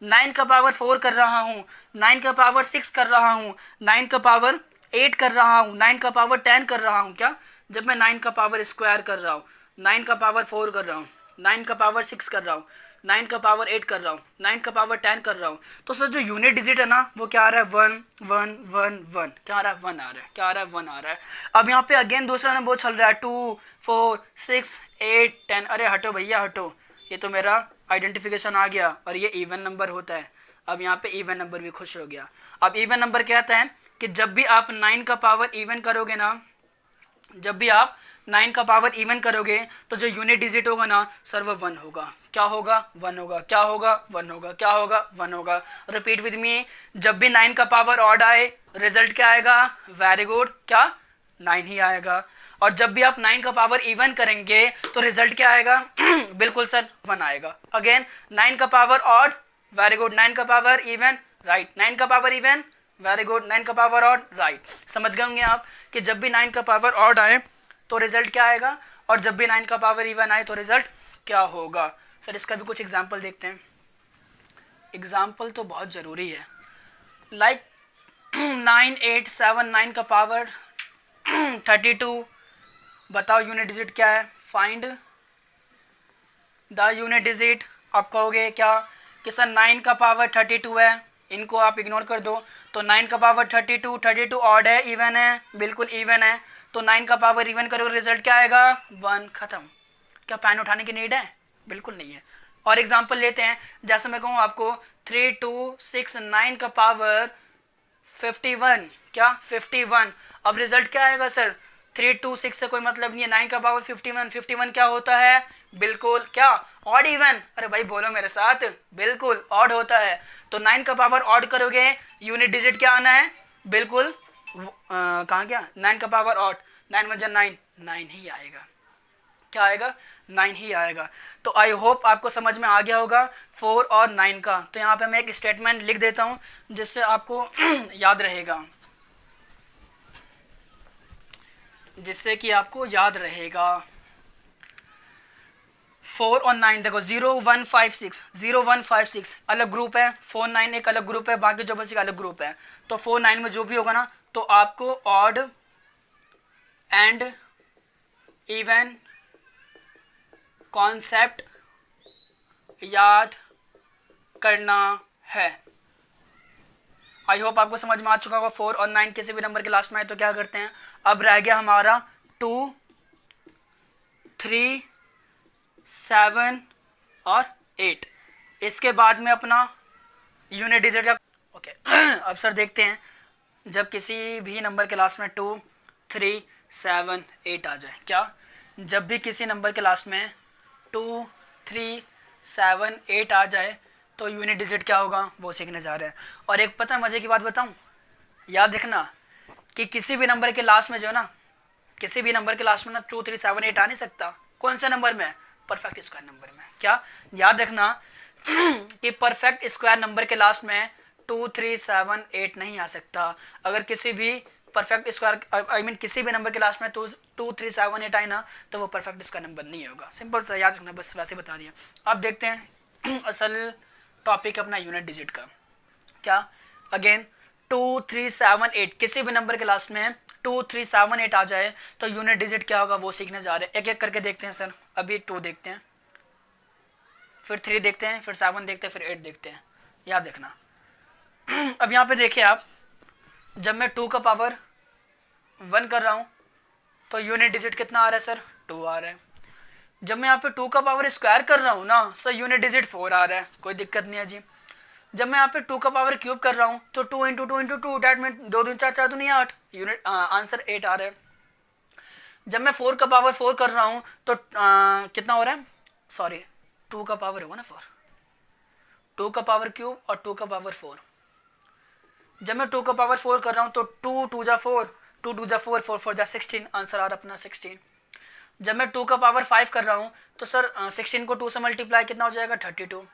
9 का पावर 4 कर रहा हूँ, 9 का पावर 6 कर रहा हूँ, 9 का पावर 8 कर रहा हूँ, 9 का पावर 10 कर रहा हूँ, क्या जब मैं 9 का पावर स्क्वायर कर रहा हूँ, 9 का पावर 4 कर रहा हूँ, 9 का पावर 6 कर रहा हूँ, 9 का पावर 8 कर रहा हूँ, 9 का पावर 10 कर रहा हूँ, तो सर जो यूनिट डिजिट है ना वो क्या आ रहा है, 1 1 1 1, क्या आ रहा है, 1 आ रहा है, क्या आ रहा है, 1 आ रहा है। अब यहाँ पे अगेन दूसरा नंबर चल रहा है 2 4 6 8 10, अरे हटो भैया हटो, ये तो मेरा आइडेंटिफिकेशन आ गया और ये इवन नंबर होता है। अब यहाँ पे इवन नंबर भी खुश हो गया। अब इवन नंबर कहता है कि जब भी आप 9 का पावर इवन करोगे ना, जब भी आप 9 का पावर इवन करोगे तो जो यूनिट डिजिट होगा ना सर वो 1 होगा। क्या होगा? 1 होगा। क्या होगा? 1 होगा। क्या होगा? 1 होगा। रिपीट विद मी, जब भी 9 का पावर ऑड आए रिजल्ट क्या आएगा? वेरी गुड, क्या? 9 ही आएगा। और जब भी आप 9 का पावर इवन करेंगे तो रिजल्ट क्या आएगा? बिल्कुल सर 1 आएगा। अगेन 9 का पावर ऑड, वेरी गुड, 9 का पावर इवन, राइट, 9 का पावर इवन, वेरी गुड, 9 का पावर ऑड, राइट। समझ गए होंगे आप कि जब भी 9 का पावर ऑड आए तो रिजल्ट क्या आएगा, और जब भी 9 का पावर इवन आए तो रिजल्ट क्या होगा। सर इसका भी कुछ एग्जाम्पल देखते हैं। एग्जाम्पल तो बहुत ज़रूरी है। लाइक 9 8 7, 9 का पावर 32। बताओ यूनिट डिजिट क्या है? Find the unit digit. आप कहोगे क्या कि सर 9 का पावर 32 है, इनको आप इग्नोर कर दो। तो 9 का पावर 32, 32 ऑड है, इवन है? बिल्कुल इवन है। तो 9 का पावर इवन करो, रिजल्ट क्या आएगा? 1। खत्म। क्या पेन उठाने की नीड है? बिल्कुल नहीं है। और एग्जांपल लेते हैं, जैसे मैं कहूँ आपको 3 2 6, 9 का पावर 51। क्या? 51। अब रिजल्ट क्या आएगा सर? 3 2 6 से कोई मतलब नहीं है, 9 का पावर 51। 51 क्या होता है? बिल्कुल क्या? Odd even? अरे भाई बोलो मेरे साथ, बिल्कुल ऑड होता है। तो 9 का पावर ऑड करोगे, यूनिट डिजिट क्या आना है? बिल्कुल कहाँ गया? 9 का पावर ऑड, 9 1 9, 9 ही आएगा। क्या आएगा? 9 ही आएगा। तो आई होप आपको समझ में आ गया होगा 4 और 9 का। तो यहाँ पे मैं एक स्टेटमेंट लिख देता हूँ जिससे आपको याद रहेगा, जिससे कि आपको याद रहेगा। 4 और 9 देखो, 0 1 5 6, 0 1 5 6 अलग ग्रुप है, 4 9 एक अलग ग्रुप है, बाकी जो बच्चे अलग ग्रुप है। तो 4 9 में जो भी होगा ना, तो आपको ऑड एंड इवन कॉन्सेप्ट याद करना है। आई होप आपको समझ में आ चुका होगा। 4 और 9 किसी भी नंबर के लास्ट में आए तो क्या करते हैं। अब रह गया हमारा 2 3 7 और 8। इसके बाद में अपना यूनिट डिजिट का ओके। अब सर देखते हैं, जब किसी भी नंबर के लास्ट में 2 3 7 8 आ जाए, क्या जब भी किसी नंबर के लास्ट में 2 3 7 8 आ जाए तो यूनिट डिजिट क्या होगा वो सीखने जा रहे हैं। और एक पता मज़े की बात बताऊं, याद रखना कि किसी भी नंबर के लास्ट में जो है ना, किसी भी नंबर के लास्ट में ना 2 3 7 8 आ नहीं सकता। कौन से नंबर में? परफेक्ट स्क्वायर नंबर में। क्या याद रखना कि परफेक्ट स्क्वायर नंबर के लास्ट में 2 3 7 8 नहीं आ सकता। अगर किसी भी परफेक्ट स्क्वायर आई मीन किसी भी नंबर के लास्ट में 2 3 7 8 आए ना, तो वो परफेक्ट स्क्वायर नंबर नहीं होगा। सिंपल सा याद रखना, बस वैसे बता दिया। अब देखते हैं असल टॉपिक अपना यूनिट डिजिट का। क्या अगेन 2 3 7 8 किसी भी नंबर के लास्ट में 2 3 7 8 आ जाए तो यूनिट डिजिट क्या होगा वो सीखने जा रहे हैं। एक एक करके देखते हैं सर। अभी 2 देखते हैं, फिर 3 देखते हैं, फिर 7 देखते हैं, फिर 8 देखते हैं। याद रखना। अब यहाँ पे देखिए आप, जब मैं 2 का पावर 1 कर रहा हूँ तो यूनिट डिजिट कितना आ रहा है सर? 2 आ रहा है। जब मैं यहाँ पे 2 का पावर स्क्वायर कर रहा हूँ ना सर, यूनिट डिजिट 4 आ रहा है, कोई दिक्कत नहीं है जी। जब मैं यहाँ पे 2 का पावर क्यूब कर रहा हूँ तो 2 into 2 into 2, that mean 2 2 4 4 2 8, unit answer 8 आ रहा है। जब मैं 4 का पावर 4 कर रहा हूँ तो कितना हो रहा है? सॉरी 2 का पावर होगा ना 4, 2 का पावर क्यूब और 2 का पावर 4। जब मैं 2 का पावर 4 कर रहा हूँ तो 2 2 जा 4, 2 2 जा 4, 4 4 जा 16, आंसर आ रहा अपना 16। जब मैं 2 का पावर 5 कर रहा हूँ तो सर 16 को 2 से मल्टीप्लाई कितना हो जाएगा? 32।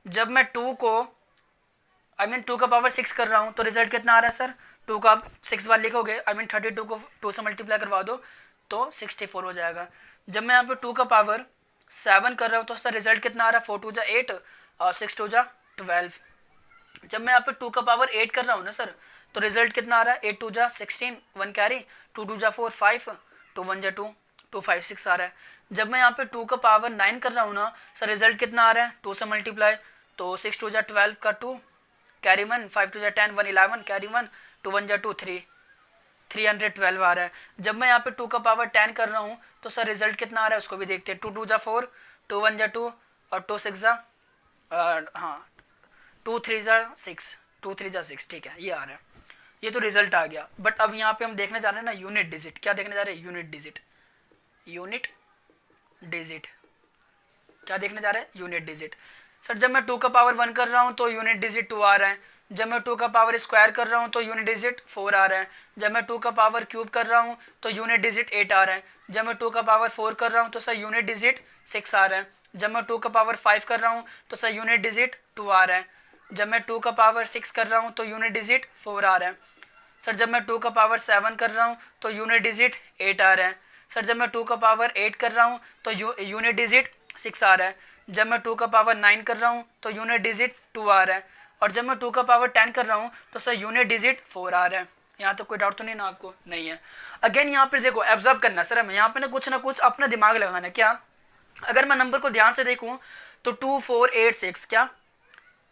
जब मैं 2 को आई मीन 2 का पावर 6 कर रहा हूँ तो रिजल्ट कितना आ रहा है सर? 2 का 6 बार लिखोगे, आई मीन 32 को 2 से मल्टीप्लाई करवा दो तो 64 हो जाएगा। जब मैं यहाँ पे 2 का पावर 7 कर रहा हूँ तो सर रिजल्ट कितना आ रहा है? 4 2 जा 8 और 6 2 जा 12। जब मैं यहाँ पे 2 का पावर 8 कर रहा हूँ ना सर, तो रिजल्ट कितना आ रहा है? 8 2 जा 16, 1 कैरी, 2 2 जा 4 5, 2 1 जा 2, 2 5 6 आ रहा है। जब मैं यहाँ पे 2 का पावर 9 कर रहा हूँ ना सर, रिजल्ट कितना आ रहा है? 2 से मल्टीप्लाई, तो 6 2 जा 12 का 2 कैरी 1, 5 2 जा 10, 1 11 कैरी 1, 2 1 जा 2 3, 312 आ रहा है। जब मैं यहाँ पे 2 का पावर 10 कर रहा हूँ तो सर रिजल्ट कितना आ रहा है उसको भी देखते हैं। 2 2 जा 4, 2 1 जा 2 और 2 6 जा हाँ 2 3 जा 6, 2 3 जा 6, ठीक है ये आ रहा है। ये तो रिजल्ट आ गया। बट अब यहाँ पे हम देखने जा रहे हैं ना यूनिट डिजिट। क्या देखने जा रहे हैं? Unit digit. यूनिट डिजिट क्या देखने जा रहे हैं? Unit digit. सर जब मैं 2 का पावर 1 कर रहा हूँ तो यूनिट डिजिट 2 आ रहा है। जब मैं 2 का पावर स्क्वायर कर रहा हूँ तो यूनिट डिजिट 4 आ रहा है। जब मैं 2 का पावर क्यूब कर रहा हूँ तो यूनिट डिजिट 8 आ रहा है। जब मैं 2 का पावर 4 कर रहा हूँ तो सर यूनिट डिजिट 6 आ रहा है। जब मैं 2 का पावर 5 कर रहा हूँ तो सर यूनिट डिजिट 2 आ रहा है। जब मैं 2 का पावर 6 कर रहा हूँ तो यूनिट डिजिट 4 आ रहा है। सर जब मैं 2 का पावर 7 कर रहा हूँ तो यूनिट डिजिट 8 आ रहा है। सर जब मैं 2 का पावर 8 कर रहा हूँ तो यूनिट डिजिट 6 आ रहा है। जब मैं 2 का पावर 9 कर रहा हूँ तो यूनिट डिजिट 2 आ रहा है। और जब मैं 2 का पावर 10 कर रहा हूँ तो सर यूनिट डिजिट 4 आ रहा है। यहाँ तो कोई डाउट तो नहीं ना आपको? नहीं है। अगेन यहाँ पे देखो ऑब्जर्व करना सर, हमें यहाँ पे ना कुछ अपना दिमाग लगाना है। क्या? अगर मैं नंबर को ध्यान से देखूँ तो 2486 क्या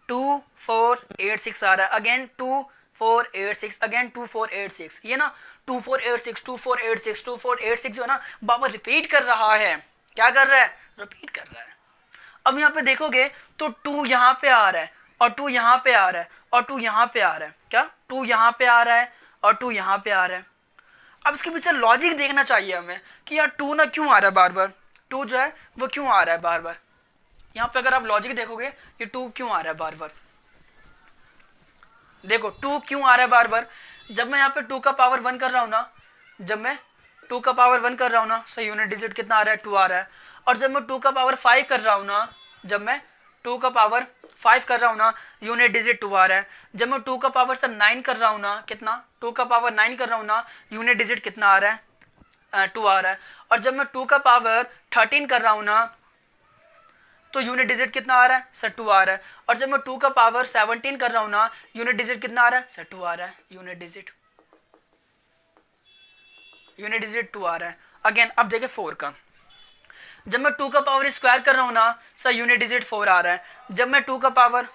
2486 आ रहा है। Again 2486, again 2486। ये ना 2486 2486 2486 जो है ना बाबा रिपीट कर रहा है। क्या कर रहा है? रिपीट कर रहा है। अब यहाँ पे देखोगे तो 2 यहाँ पे आ रहा है और 2 यहाँ पे आ रहा है और 2 यहाँ पे आ रहा है। क्या? 2 यहाँ पे आ रहा है और 2 यहाँ पे आ रहा है। अब इसके पीछे लॉजिक देखना चाहिए हमें कि यार 2 ना क्यों आ रहा है बार बार, 2 जो है वो क्यों आ रहा है बार बार। यहाँ पे अगर आप लॉजिक देखोगे ये 2 क्यों आ रहा है बार बार। देखो 2 क्यों आ रहा है बार बार। जब मैं यहाँ पे 2 का पावर 1 कर रहा हूँ ना, जब मैं 2 का पावर 1 कर रहा हूँ ना, सही यूनिट डिजिट कितना आ रहा है? 2 आ रहा है। और जब मैं 2 का पावर 5 कर रहा हूँ ना, जब मैं 2 का पावर 5 कर रहा हूँ ना, यूनिट डिजिट 2 आ रहा है। जब मैं 2 का पावर सर 9 कर रहा हूँ ना, कितना? 2 का पावर 9 कर रहा हूँ ना, यूनिट डिजिट कितना आ रहा है? 2 आ रहा है। और जब मैं 2 का पावर 13 कर रहा हूँ ना तो यूनिट डिजिट कितना आ रहा है? सर 2 आ रहा है। और जब मैं 2 का पावर 17 कर रहा हूँ ना, यूनिट डिजिट कितना आ रहा है? सर 2 आ रहा है। यूनिट डिजिट 2 आ रहा है। अगेन अब देखिए 4 का, जब मैं 2 का पावर स्क्वायर कर रहा हूँ ना सर यूनिट डिजिट 4 आ रहा है। जब मैं 2 का पावर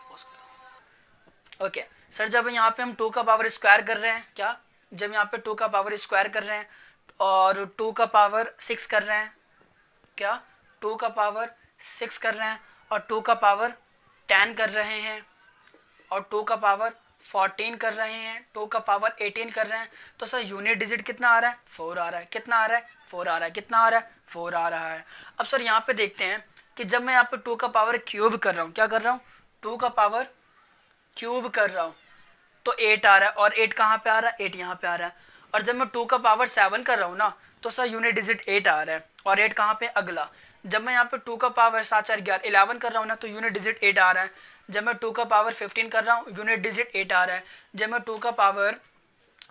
ओके सर जब यहाँ पे हम 2 का पावर स्क्वायर कर रहे हैं, क्या? जब यहाँ पे 2 का पावर स्क्वायर कर रहे हैं और 2 का पावर 6 कर रहे हैं, क्या? 2 का पावर 6 कर रहे हैं और 2 का पावर 10 कर रहे हैं और 2 का पावर 14 कर रहे हैं, 2 का पावर 18 कर रहे हैं, तो सर यूनिट डिजिट कितना आ रहा है? 4 आ रहा है। कितना आ रहा है? 4 आ रहा है। कितना आ रहा है? 4 आ रहा है। अब सर यहाँ पे देखते हैं कि जब मैं यहाँ पे 2 का पावर क्यूब कर रहा हूँ, क्या कर रहा हूँ? 2 का पावर क्यूब कर रहा हूँ तो 8 आ रहा है। और 8 कहाँ पे आ रहा है? 8 यहाँ पे आ रहा है। और जब मैं 2 का पावर 7 कर रहा हूँ ना तो सर यूनिट डिजिट 8 आ रहा है। और 8 कहाँ पे? अगला। जब मैं यहाँ पे 2 का पावर 7 4 11 कर रहा हूँ ना तो यूनिट डिजिट 8 आ रहा है। जब मैं 2 का पावर 15 कर रहा हूँ यूनिट डिजिट 8 आ रहा है। जब मैं 2 का पावर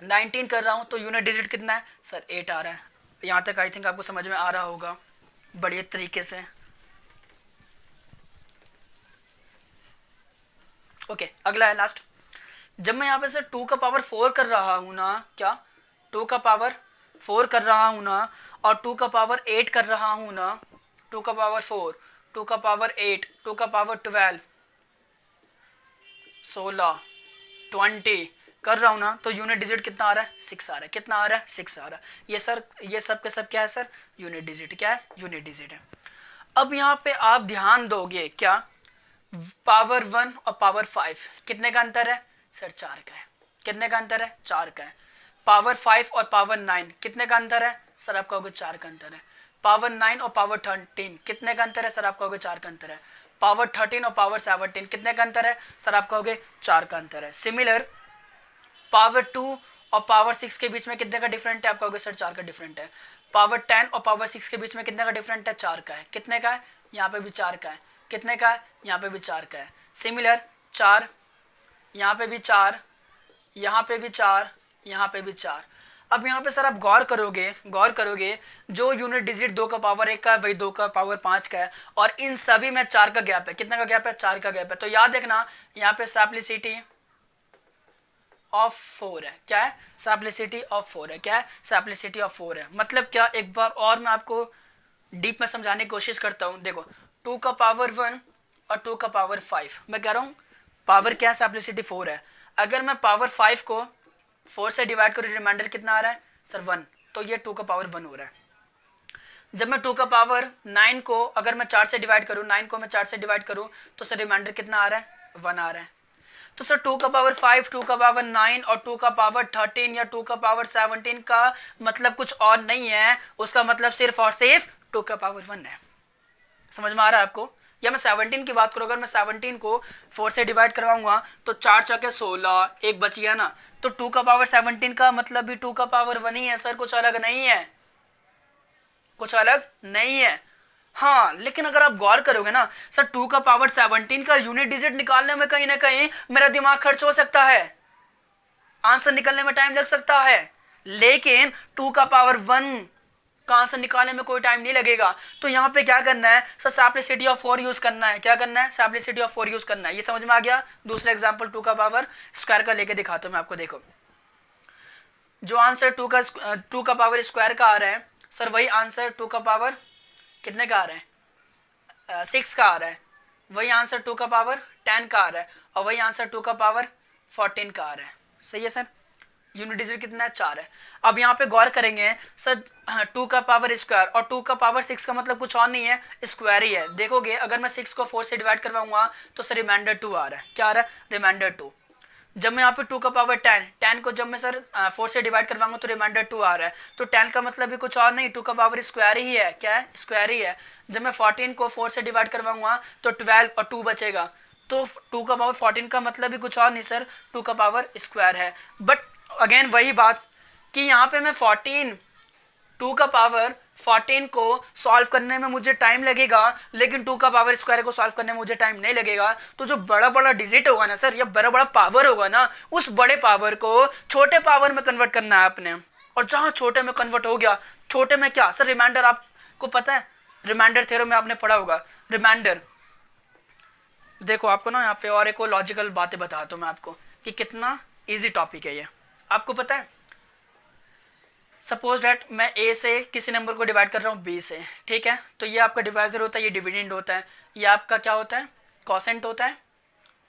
19 कर रहा हूँ तो यूनिट डिजिट कितना है? सर 8 आ रहा है। यहाँ तक आई थिंक आपको समझ में आ रहा होगा बढ़िया तरीके से। ओके अगला है लास्ट। जब मैं यहाँ पे से 2 का पावर 4 कर रहा हूँ ना, क्या? 2 का पावर 4 कर रहा हूँ ना और 2 का पावर 8 कर रहा हूँ ना, 2 का पावर 4, 2 का पावर 8, 2 का पावर 12, 16, 20 कर रहा हूँ ना तो यूनिट डिजिट कितना आ रहा है? 6 आ रहा है। कितना आ रहा है? 6 आ रहा है। ये सर ये सब के सब क्या है सर? Unit digit. क्या है? यूनिट डिजिट है। अब यहाँ पे आप ध्यान दोगे, क्या? पावर 1 और पावर 5 कितने का अंतर है? सर 4 का है। कितने का अंतर है? 4 का है। पावर 5 और पावर 9 कितने का अंतर है? सर आप कहोगे 4 का अंतर है। पावर 9 और पावर 13 कितने का अंतर है? सर आप कहोगे 4 का अंतर है। पावर 13 और पावर 17 कितने का अंतर है? सर आप कहोगे 4 का अंतर है। सिमिलर पावर 2 और पावर 6 के बीच में कितने का डिफरेंट है? आप कहोगे सर 4 का डिफरेंट है। पावर 10 और पावर 6 के बीच में कितने का डिफरेंट है? 4 का है। कितने का है? यहाँ पे भी 4 का है। कितने का है? यहाँ पे भी 4 का है। सिमिलर 4, यहाँ पे भी 4, यहाँ पे भी 4, यहाँ पे भी 4। अब यहाँ पे सर आप गौर करोगे जो यूनिट डिजिट 2 का पावर 1 का है वही 2 का पावर 5 का है और इन सभी में 4 का गैप है। कितने का गैप है? 4 का गैप है। तो याद देखना यहाँ पे सिंपलिसिटी ऑफ 4 है। क्या है? सिंपलिसिटी ऑफ 4 है। क्या है? सिंपलिसिटी ऑफ 4 है। मतलब क्या? एक बार और मैं आपको डीप में समझाने की कोशिश करता हूँ। देखो 2 का पावर 1 और 2 का पावर 5, मैं कह रहा हूँ पावर क्या है? सिंपलिसिटी 4 है। अगर मैं पावर 5 को 4 से डिवाइड करूँ रिमाइंडर कितना आ रहा है? सर 1, तो ये 2 का पावर 1 हो रहा है। जब मैं 2 का पावर 9 को अगर मैं 4 से डिवाइड करूँ, 9 को मैं 4 से डिवाइड करूँ तो सर रिमाइंडर कितना आ रहा है? 1 आ रहा है। तो सर 2 का पावर 5, 2 का पावर 9 और 2 का पावर 13 या 2 का पावर 17 का मतलब कुछ और नहीं है, उसका मतलब सिर्फ और सिर्फ 2 का पावर 1 है। समझ में आ रहा है आपको? या मैं 17 की बात करूँ, अगर मैं 17 को 4 से डिवाइड करवाऊंगा तो 4 चौके 16, एक बच गया ना, तो 2 का पावर 17 का मतलब भी 2 का पावर 1 ही है सर, कुछ अलग नहीं है, कुछ अलग नहीं है। हाँ, लेकिन अगर आप गौर करोगे ना सर, 2 का पावर 17 का यूनिट डिजिट निकालने में कहीं ना कहीं मेरा दिमाग खर्च हो सकता है, आंसर निकलने में टाइम लग सकता है, लेकिन 2 का पावर 1 का आंसर निकालने में कोई टाइम नहीं लगेगा। तो यहाँ पे क्या करना है सर, सिंपलिसिटी ऑफ 4 यूज करना है। क्या करना है? सिंपलिसिटी ऑफ 4 यूज करना है। ये समझ में आ गया? दूसरा एग्जांपल 2 का पावर स्क्वायर का लेके दिखाता हूँ मैं आपको। देखो, जो आंसर 2 का पावर स्क्वायर का आ रहा है सर, वही आंसर 2 का पावर कितने का आ रहा है? 6 का आ रहा है। वही आंसर 2 का पावर 10 का आ रहा है, और वही आंसर 2 का पावर 14 का आ रहा है। सही है सर? यूनिट डिजिट कितना है? 4 है। अब यहाँ पे गौर करेंगे सर, 2 का पावर स्क्वायर और 2 का पावर 6 का मतलब कुछ और नहीं है, स्क्वायर ही है। देखोगे अगर मैं 6 को 4 से डिवाइड करवाऊंगा तो सर रिमाइंडर 2 आ रहा है। क्या आ रहा है? रिमाइंडर 2। जब मैं यहाँ पे 2 का पावर 10 को जब मैं सर 4 से डिवाइड करवाऊंगा तो रिमाइंडर 2 आ रहा है। तो 10 का मतलब भी कुछ और नहीं, 2 का पावर स्क्वायर ही है। क्या है? स्क्वायर ही है। जब मैं 14 को 4 से डिवाइड करवाऊंगा तो 12 और 2 बचेगा, तो 2 का पावर 14 का मतलब भी कुछ और नहीं सर, 2 का पावर स्क्वायर है। बट अगेन वही बात कि यहाँ पे मैं 2 का पावर 14 को सॉल्व करने में मुझे टाइम लगेगा, लेकिन 2 का पावर स्क्वायर को सॉल्व करने में मुझे टाइम नहीं लगेगा। तो जो बड़ा बड़ा डिजिट होगा ना सर, या बड़ा बड़ा पावर होगा ना, उस बड़े पावर को छोटे पावर में कन्वर्ट करना है आपने। और जहाँ छोटे में कन्वर्ट हो गया, छोटे में क्या सर, रिमाइंडर आपको पता है, रिमाइंडर थ्योरम में आपने पढ़ा होगा। रिमाइंडर देखो, आपको ना यहाँ पे और एक लॉजिकल बातें बताता हूँ मैं आपको कि कितना ईजी टॉपिक है ये। आपको पता है, सपोज डैट मैं ए से किसी नंबर को डिवाइड कर रहा हूँ बी से, ठीक है? तो ये आपका डिवाइजर होता है, ये डिविडेंड होता है, ये आपका क्या होता है? कॉसेंट होता है,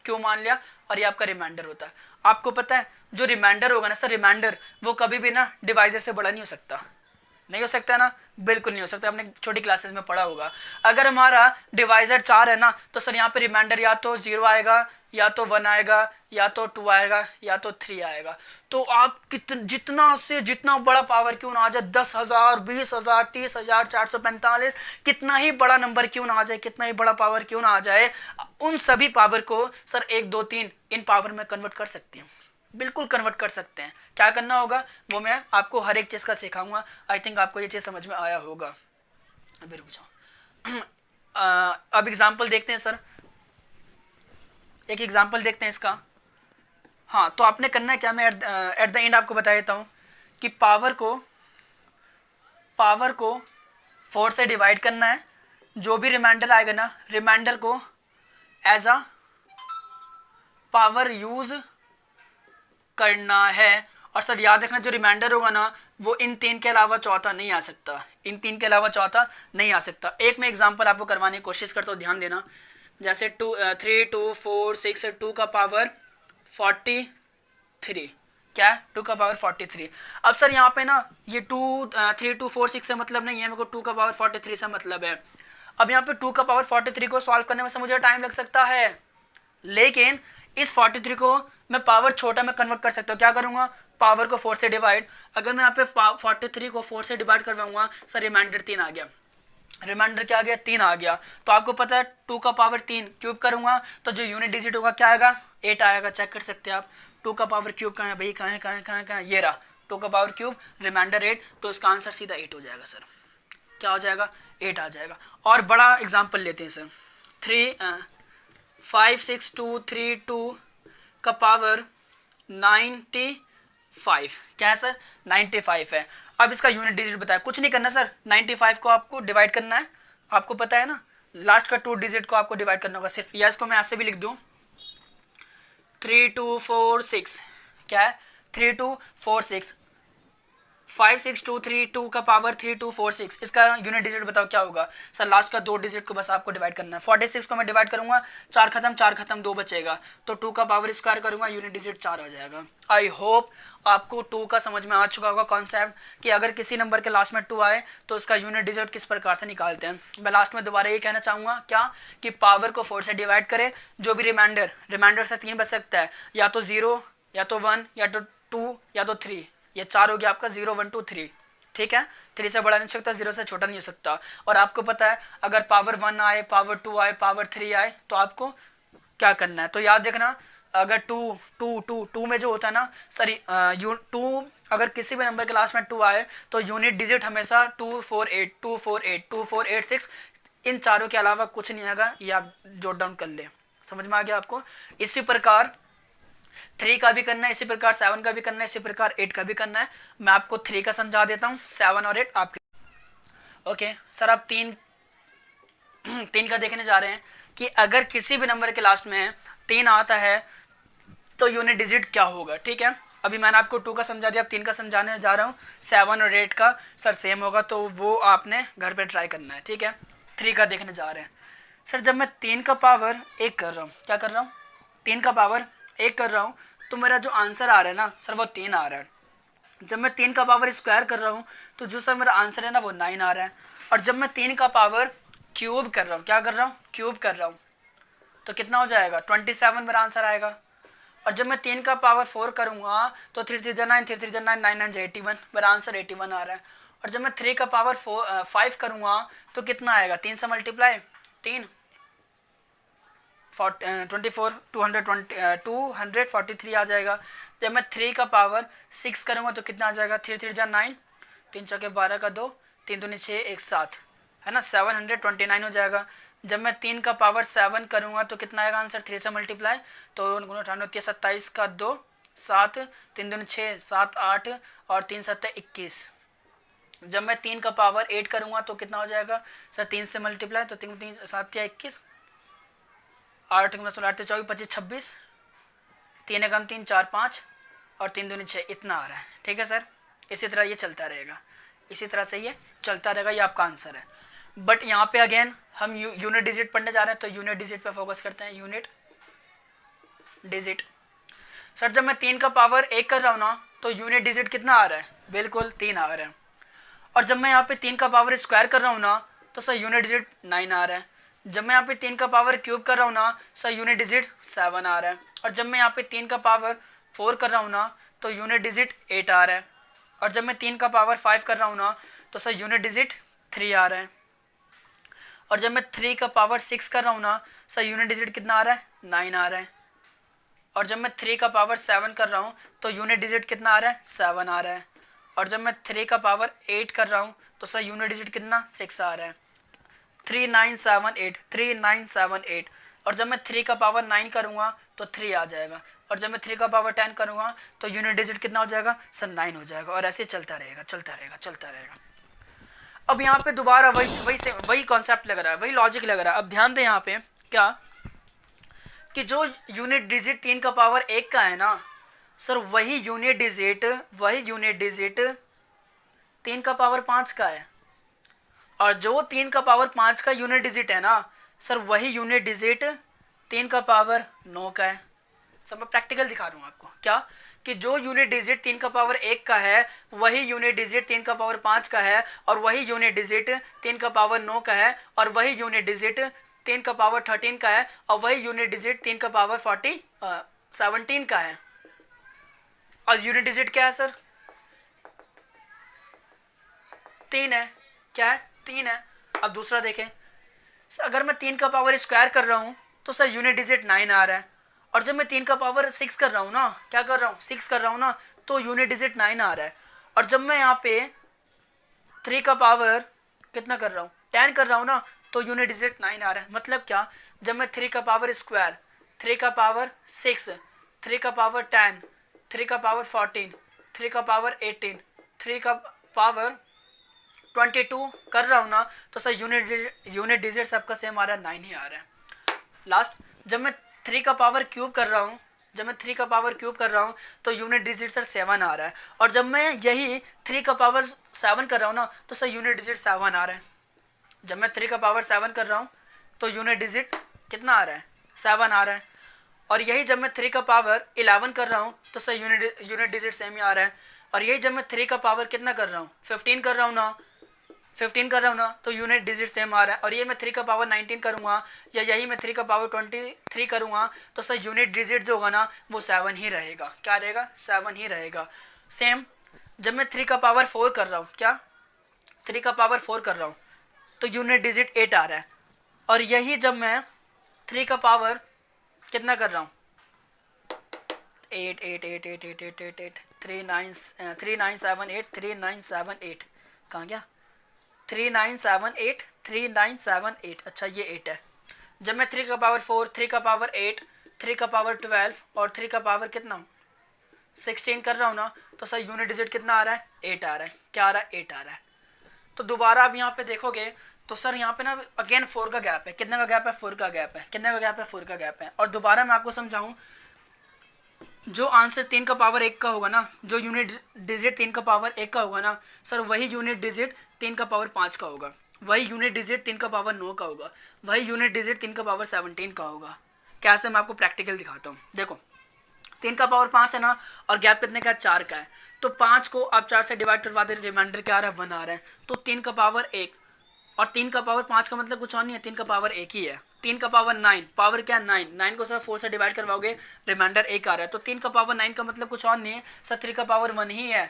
क्यों मान लिया, और ये आपका रिमाइंडर होता है। आपको पता है जो रिमाइंडर होगा ना सर, रिमाइंडर वो कभी भी ना डिवाइजर से बड़ा नहीं हो सकता। नहीं हो सकता ना? बिल्कुल नहीं हो सकता। आपने छोटी क्लासेस में पढ़ा होगा। अगर हमारा डिवाइजर 4 है ना, तो सर यहाँ पे रिमाइंडर या तो 0 आएगा, या तो 1 आएगा, या तो 2 आएगा, या तो 3 आएगा। तो आप जितना से जितना बड़ा पावर क्यों ना आ जाए, 10,000, 20,000, 30,000, 445, कितना ही बड़ा नंबर क्यों ना आ जाए, कितना ही बड़ा पावर क्यों ना आ जाए, उन सभी पावर को सर 1, 2, 3 इन पावर में कन्वर्ट कर सकती हूँ। बिल्कुल कन्वर्ट कर सकते हैं। क्या करना होगा वो मैं आपको हर एक चीज़ का सिखाऊंगा। आई थिंक आपको ये चीज़ समझ में आया होगा। अभी रुक जाओ। अब एग्जाम्पल देखते हैं सर, एक एग्जाम्पल देखते हैं इसका। हाँ, तो आपने करना है क्या, मैं एट द एंड आपको बता देता हूँ कि पावर को 4 से डिवाइड करना है। जो भी रिमाइंडर आएगा ना, रिमाइंडर को एज अ पावर यूज करना है। और सर याद रखना, जो रिमाइंडर होगा ना, वो इन 3 के अलावा चौथा नहीं आ सकता, इन 3 के अलावा चौथा नहीं आ सकता। एक मैं एग्जांपल आपको करवाने की कोशिश करता हूँ, ध्यान देना। जैसे 3, 2, 4, 6, 2 का पावर 43। क्या है? 2 का पावर 43। अब सर यहाँ पे ना ये 3, 2, 4, 6 से मतलब नहीं है, मेरे को 2 का पावर 43 से मतलब है। अब यहाँ पे 2 का पावर 43 को सॉल्व करने में से मुझे टाइम लग सकता है, लेकिन इस 43 को मैं पावर छोटा में कन्वर्ट कर सकता हूँ। क्या करूँगा? पावर को 4 से डिवाइड। अगर मैं यहाँ पे 43 को 4 से डिवाइड करवाऊंगा सर, रिमाइंडर 3 आ गया। रिमाइंडर क्या आ गया? 3 आ गया। तो आपको पता है 2 का पावर 3 क्यूब करूँगा तो जो यूनिट डिजिट होगा क्या आएगा? 8 आएगा। चेक कर सकते हैं आप। 2 का पावर क्यूब कहाँ है भाई? कहाँ है, कहाँ है, कहाँ है, कहाँ है? ये रहा 2 का पावर क्यूब, रिमाइंडर 8। तो इसका आंसर सीधा 8 हो जाएगा सर। क्या हो जाएगा? 8 आ जाएगा। और बड़ा एग्जाम्पल लेते हैं सर। 5, 6, 2, 3, 2 का पावर 95। क्या है सर? 95 है। अब इसका यूनिट डिजिट बताया, कुछ नहीं करना सर, 95 को आपको डिवाइड करना है। आपको पता है ना, लास्ट का 2 डिजिट को आपको डिवाइड करना होगा सिर्फ। या इसको मैं ऐसे भी लिख दूं, 3, 2, 4, 6। क्या है? 3, 2, 4, 6। 5623 2 का पावर 3246, इसका यूनिट डिजिट बताओ क्या होगा सर। लास्ट का 2 डिजिट को बस आपको डिवाइड करना है। 46 को मैं डिवाइड करूंगा, 4 खत्म 2 बचेगा, तो 2 का पावर स्क्वायर करूंगा, यूनिट डिजिट 4 आ जाएगा। आई होप आपको 2 का समझ में आ चुका होगा कॉन्सेप्ट कि अगर किसी नंबर के लास्ट में 2 आए तो उसका यूनिट डिजिट किस प्रकार से निकालते हैं। मैं लास्ट में दोबारा ये कहना चाहूँगा क्या कि पावर को 4 से डिवाइड करें, जो भी रिमाइंडर से 3 बच सकता है, या तो 0 या तो 1 या तो 2 या तो 3, ये 4 हो गया आपका 0 1 2 3। ठीक है, 3 से बड़ा नहीं हो सकता, 0 से छोटा नहीं हो सकता। और आपको पता है अगर पावर 1 आए, पावर 2 आए, पावर 3 आए तो आपको क्या करना है। तो याद रखना अगर 2 में जो होता है ना सॉरी 2 अगर किसी भी नंबर के लास्ट में 2 आए तो यूनिट डिजिट हमेशा 248 248 2486, इन चारों के अलावा कुछ नहीं आएगा। ये आप जॉट डाउन कर ले, समझ में आ गया आपको। इसी प्रकार 3 का भी करना है, इसी प्रकार 7 का भी करना है, इसी प्रकार 8 का भी करना है। मैं आपको 3 का समझा देता हूँ, 7 और 8 आपके। ओके सर, आप 3 का देखने जा रहे हैं कि अगर किसी भी नंबर के लास्ट में 3 आता है तो यूनिट डिजिट क्या होगा। ठीक है, अभी मैंने आपको 2 का समझा दिया, अब 3 का समझाने जा रहा हूँ। 7 और 8 का सर सेम होगा, तो वो आपने घर पे ट्राई करना है। ठीक है, 3 का देखने जा रहे हैं। सर जब मैं 3 का पावर 1 कर रहा हूँ, क्या कर रहा हूँ, 3 का पावर 1 कर रहा हूँ, तो मेरा जो आंसर आ रहा है ना सर वो 3 आ रहा है। जब मैं 3 का पावर स्क्वायर कर रहा हूँ तो जो सर मेरा आंसर है ना वो 9 आ रहा है। और जब मैं 3 का पावर क्यूब कर रहा हूँ, क्या कर रहा हूँ, क्यूब कर रहा हूँ, तो कितना हो जाएगा 27 मेरा आंसर आएगा। और जब मैं 3 का पावर 4 करूँगा तो 3 3 9 3 3 9 9 9 81, मेरा आंसर 81 आ रहा है। और जब मैं 3 का पावर 5 करूँगा तो कितना आएगा, 3 से मल्टीप्लाई 3 24 243 आ जाएगा। जब मैं 3 का पावर 6 करूँगा तो कितना आ जाएगा, 3 3 जा 9, 3 चौके 12 का 2, 3 दूनी 6 1 7, है ना, 729 हो जाएगा। जब मैं 3 का पावर 7 करूँगा तो कितना आएगा आंसर, 3 से मल्टीप्लाई, तो 27 का 2 7, 3 दूनी 6 7 8 और 3 7 21। जब मैं 3 का पावर 8 करूँगा तो कितना हो जाएगा सर, 3 से मल्टीप्लाई, तो 3 3 7 या 21, 8 में 16 8 24 25 26, 3 एकम 3 4 5 और 3 दूनी 6, इतना आ रहा है। ठीक है सर, इसी तरह ये चलता रहेगा, इसी तरह से ये चलता रहेगा, ये आपका आंसर है। बट यहाँ पे अगेन हम यूनिट डिजिट पढ़ने जा रहे हैं, तो यूनिट डिजिट पे फोकस करते हैं। यूनिट डिजिट सर जब मैं 3 का पावर 1 कर रहा हूँ ना तो यूनिट डिजिट कितना आ रहा है, बिल्कुल 3 आ रहा है। और जब मैं यहाँ पे 3 का पावर स्क्वायर कर रहा हूँ ना तो सर यूनिट डिजिट 9 आ रहा है। जब मैं यहाँ पे 3 का पावर क्यूब कर रहा हूँ ना सर यूनिट डिजिट 7 आ रहा है। और जब मैं यहाँ पे 3 का पावर 4 कर रहा हूँ ना तो यूनिट डिजिट 8 आ रहा है। और जब मैं 3 का पावर 5 कर रहा हूँ ना तो सर यूनिट डिजिट 3 आ रहा है। और जब मैं 3 का पावर 6 कर रहा हूँ ना सर यूनिट डिजिट कितना आ रहा है, 9 आ रहा है। और जब मैं 3 का पावर 7 कर रहा हूँ तो यूनिट डिजिट कितना आ रहा है, 7 आ रहा है। और जब मैं 3 का पावर 8 कर रहा हूँ तो सर यूनिट डिजिट कितना, 6 आ रहा है। 3978 3978। और जब मैं 3 का पावर 9 करूँगा तो 3 आ जाएगा। और जब मैं 3 का पावर 10 करूँगा तो यूनिट डिजिट कितना हो जाएगा सर, 9 हो जाएगा। और ऐसे चलता रहेगा चलता रहेगा चलता रहेगा। अब यहाँ पे दोबारा वही कॉन्सेप्ट लग रहा है, वही लॉजिक लग रहा है। अब ध्यान दें यहाँ पे क्या कि जो यूनिट डिजिट 3 का पावर 1 का है ना सर, वही यूनिट डिजिट 3 का पावर 5 का है। और जो 3 का पावर 5 का यूनिट डिजिट है ना सर, वही यूनिट डिजिट 3 का पावर 9 का है। सब मैं प्रैक्टिकल दिखा रहा हूँ आपको क्या कि जो यूनिट डिजिट 3 का पावर 1 का है वही यूनिट डिजिट 3 का पावर 5 का है, और वही यूनिट डिजिट 3 का पावर 9 का है, और वही यूनिट डिजिट 3 का पावर 13 का है, और वही यूनिट डिजिट 3 का पावर 17 का है। और यूनिट डिजिट क्या है सर, 3 है। क्या है, 3 है। अब दूसरा देखें, अगर मैं 3 का पावर स्क्वायर कर रहा हूँ तो सर यूनिट डिजिट 9 आ रहा है। और जब मैं 3 का पावर 6 कर रहा हूँ ना, क्या कर रहा हूँ, 6 कर रहा हूँ ना, तो यूनिट डिजिट 9 आ रहा है। और जब मैं यहाँ पे 3 का पावर कितना कर रहा हूँ, 10 कर रहा हूँ ना, तो यूनिट डिजिट 9 आ रहा है। मतलब क्या, जब मैं 3 का पावर स्क्वायर, 3 का पावर 6, 3 का पावर 10, 3 का पावर 14, 3 का पावर 18, 3 का पावर 22 कर रहा हूँ ना, तो सर यूनिट डिजिट सबका सेम आ रहा है, 9 ही आ रहा है। लास्ट, जब मैं 3 का पावर क्यूब कर रहा हूँ जब मैं 3 का पावर क्यूब कर रहा हूँ तो यूनिट डिजिट सर 7 आ रहा है, और जब मैं यही 3 का पावर 7 कर रहा हूँ ना तो सर यूनिट डिजिट 7 आ रहा है। जब मैं 3 का पावर 7 कर रहा हूँ तो यूनिट डिजिट कितना आ रहा है, 7 आ रहा है। और यही जब मैं 3 का पावर 11 कर रहा हूँ तो सर यूनिट डिजिट सेम ही आ रहा है। और यही जब मैं 3 का पावर कितना कर रहा हूँ, 15 कर रहा हूँ ना, 15 कर रहा हूँ ना, तो यूनिट डिजिट सेम आ रहा है। और ये मैं 3 का पावर 19 करूँगा या यही मैं 3 का पावर 23 करूँगा तो सर यूनिट डिजिट जो होगा ना वो 7 ही रहेगा। क्या रहेगा, 7 ही रहेगा। सेम जब मैं 3 का पावर 4 कर रहा हूँ, क्या 3 का पावर 4 कर रहा हूँ तो यूनिट डिजिट 8 आ रहा है। और यही जब मैं 3 का पावर कितना कर रहा हूँ, 8 8 8 8 8 8 8 8 3978 3978 कहाँ गया, 3978 3978। अच्छा ये 8 है। जब मैं 3 का पावर 4, 3 का पावर 8, 3 का पावर 12 और 3 का पावर कितना 16 कर रहा हूँ ना तो सर यूनिट डिजिट कितना आ रहा है, 8 आ रहा है। क्या आ रहा है, 8 आ रहा है। तो दोबारा आप यहाँ पे देखोगे तो सर यहाँ पे ना अगेन 4 का गैप है। कितने का गैप है, 4 का गैप है। कितने का गैप है, 4 का गैप है। और दोबारा मैं आपको समझाऊँ, जो आंसर 3 का पावर 1 का होगा ना, जो यूनिट डिजिट 3 का पावर 1 का होगा ना सर, वही यूनिट डिजिट 3 का पावर 5 का होगा, वही यूनिट डिजिट 3 का पावर 9 का होगा, वही यूनिट डिजिट 3 का पावर 17 का होगा। कैसे, मैं आपको प्रैक्टिकल दिखाता हूँ। देखो 3 का पावर 5 है ना, और गैप कितने का, 4 का है। तो 5 को आप 4 से डिवाइड करवा दे, रिमाइंडर क्या आ रहा है, 1 आ रहा है। तो 3 का पावर 1 और 3 का पावर 5 का मतलब कुछ और नहीं है, 3 का पावर 1 ही है। 3 का पावर 9, पावर क्या है 9, 9 को सर 4 से डिवाइड करवाओगे, रिमाइंडर 1 आ रहा है। तो 3 का पावर 9 का मतलब कुछ और नहीं है सर, 3 का पावर 1 ही है।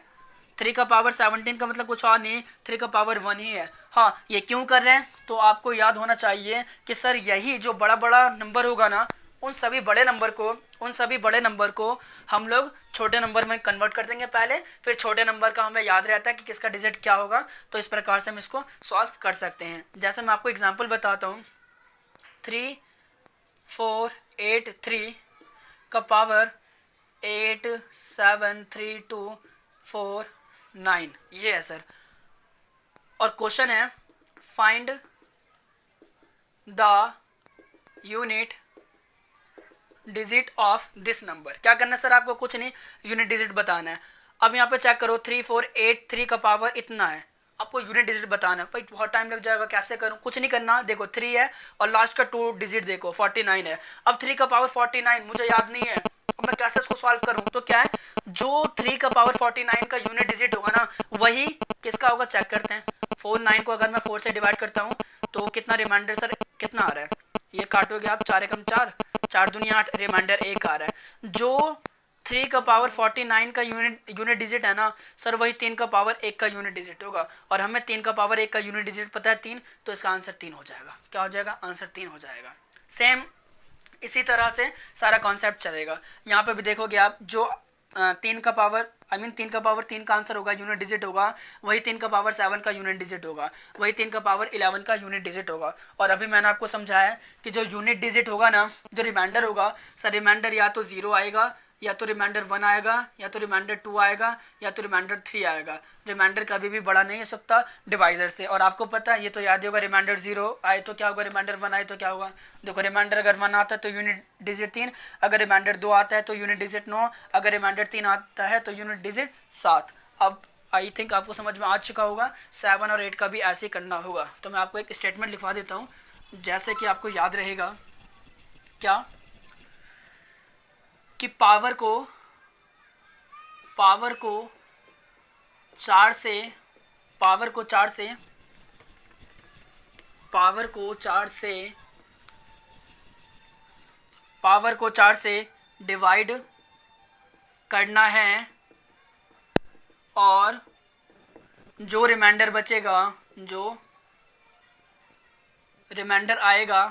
3 का पावर 17 का मतलब कुछ और नहीं, 3 का पावर 1 ही है। हाँ, ये क्यों कर रहे हैं, तो आपको याद होना चाहिए कि सर यही जो बड़ा बड़ा नंबर होगा ना, उन सभी बड़े नंबर को हम लोग छोटे नंबर में कन्वर्ट कर देंगे पहले, फिर छोटे नंबर का हमें याद रहता है कि किसका डिजिट क्या होगा। तो इस प्रकार से हम इसको सॉल्व कर सकते हैं। जैसे मैं आपको एग्जांपल बताता हूँ, 3 4 8 3 का पावर 8 7 3 2 4 9, ये है सर। और क्वेश्चन है find the unit digit of this number. क्या करना है सर, आपको कुछ नहीं, यूनिट डिजिट बताना है। अब यहाँ पे चेक करो, 3 4 8 3 का पावर इतना है, आपको यूनिट डिजिट बताना है। भाई बहुत टाइम लग जाएगा, कैसे करूँ, कुछ नहीं करना। देखो 3 है और लास्ट का 2 डिजिट देखो 49 है। अब 3 का पावर 49 मुझे याद नहीं है, अब मैं कैसे इसको सॉल्व करूँ। तो क्या है, जो 3 का पावर 49 का यूनिट डिजिट होगा ना, वही किसका होगा, चेक करते हैं। 4 9 को अगर मैं 4 से डिवाइड करता हूँ तो कितना रिमाइंडर सर कितना आ रहा है, ये काटोगे आप, 4 एकम 4, 4 दूनी 8, रिमाइंडर 1 आ रहा है। जो 3 का पावर 49 का यूनिट डिजिट है ना सर, वही 3 का पावर 1 का यूनिट डिजिट होगा। और हमें 3 का पावर 1 का यूनिट डिजिट पता है 3, तो इसका आंसर 3 हो जाएगा। क्या हो जाएगा, आंसर 3 हो जाएगा। सेम इसी तरह से सारा कॉन्सेप्ट चलेगा। यहाँ पे भी देखोगे आप, जो 3 का पावर 3 का पावर 3 का आंसर होगा, यूनिट डिजिट होगा, वही 3 का पावर 7 का यूनिट डिजिट होगा, वही 3 का पावर 11 का यूनिट डिजिट होगा। और अभी मैंने आपको समझाया कि जो यूनिट डिजिट होगा ना, जो रिमाइंडर होगा सर, रिमाइंडर या तो 0 आएगा, या तो रिमाइंडर 1 आएगा, या तो रिमाइंडर 2 आएगा, या तो रिमाइंडर 3 आएगा। रिमाइंडर कभी भी बड़ा नहीं हो सकता डिवाइजर से। और आपको पता है, ये तो याद ही होगा, रिमाइंडर 0 आए तो क्या होगा, रिमाइंडर 1 आए तो क्या होगा। देखो रिमाइंडर अगर 1 आता है तो यूनिट डिजिट 3, अगर रिमाइंडर 2 आता है तो यूनिट डिजिट 9, अगर रिमाइंडर 3 आता है तो यूनिट डिजिट 7। अब आई थिंक आपको समझ में आ चुका होगा, 7 और 8 का भी ऐसे ही करना होगा। तो मैं आपको एक स्टेटमेंट लिखवा देता हूँ, जैसे कि आपको याद रहेगा क्या, कि पावर को 4 से डिवाइड करना है, और जो रिमाइंडर बचेगा, जो रिमाइंडर आएगा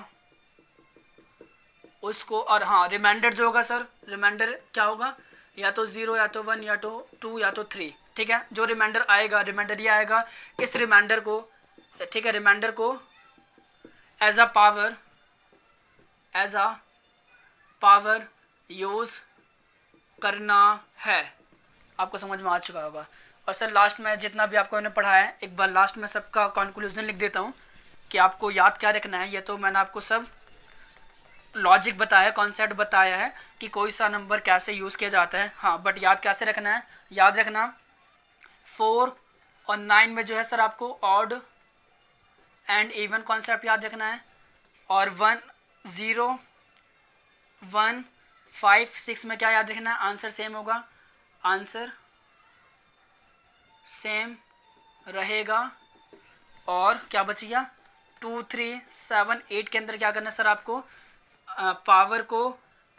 उसको, और हाँ रिमाइंडर जो होगा सर, रिमाइंडर क्या होगा, या तो 0 या तो 1 या तो 2 या तो 3, ठीक है। जो रिमाइंडर आएगा, रिमाइंडर ये आएगा, इस रिमाइंडर को, ठीक है, रिमाइंडर को एज अ पावर यूज़ करना है। आपको समझ में आ चुका होगा। और सर लास्ट में जितना भी आपको मैंने पढ़ाया है, एक बार लास्ट में सबका कंक्लूजन लिख देता हूँ कि आपको याद क्या रखना है। ये तो मैंने आपको सब लॉजिक बताया, कॉन्सेप्ट बताया है कि कोई सा नंबर कैसे यूज़ किया जाता है। हाँ, बट याद कैसे रखना है, याद रखना 4 और 9 में जो है सर आपको ऑड एंड इवन कॉन्सेप्ट याद रखना है, और 1 0 1 5 6 में क्या याद रखना है, आंसर सेम होगा, आंसर सेम रहेगा। और क्या बच गया, 2 3 7 8 के अंदर क्या करना है सर आपको, पावर को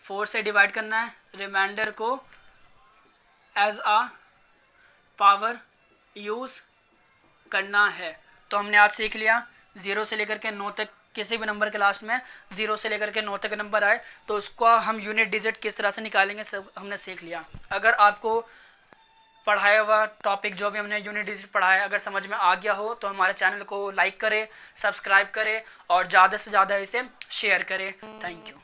4 से डिवाइड करना है, रिमाइंडर को एज आ पावर यूज़ करना है। तो हमने आज सीख लिया 0 से लेकर के 9 तक, किसी भी नंबर के लास्ट में 0 से लेकर के 9 तक नंबर आए तो उसका हम यूनिट डिजिट किस तरह से निकालेंगे, सब हमने सीख लिया। अगर आपको पढ़ाया हुआ टॉपिक जो भी हमने यूनिट डिजिट पढ़ाया अगर समझ में आ गया हो तो हमारे चैनल को लाइक करें, सब्सक्राइब करें और ज़्यादा से ज़्यादा इसे शेयर करें। Thank you.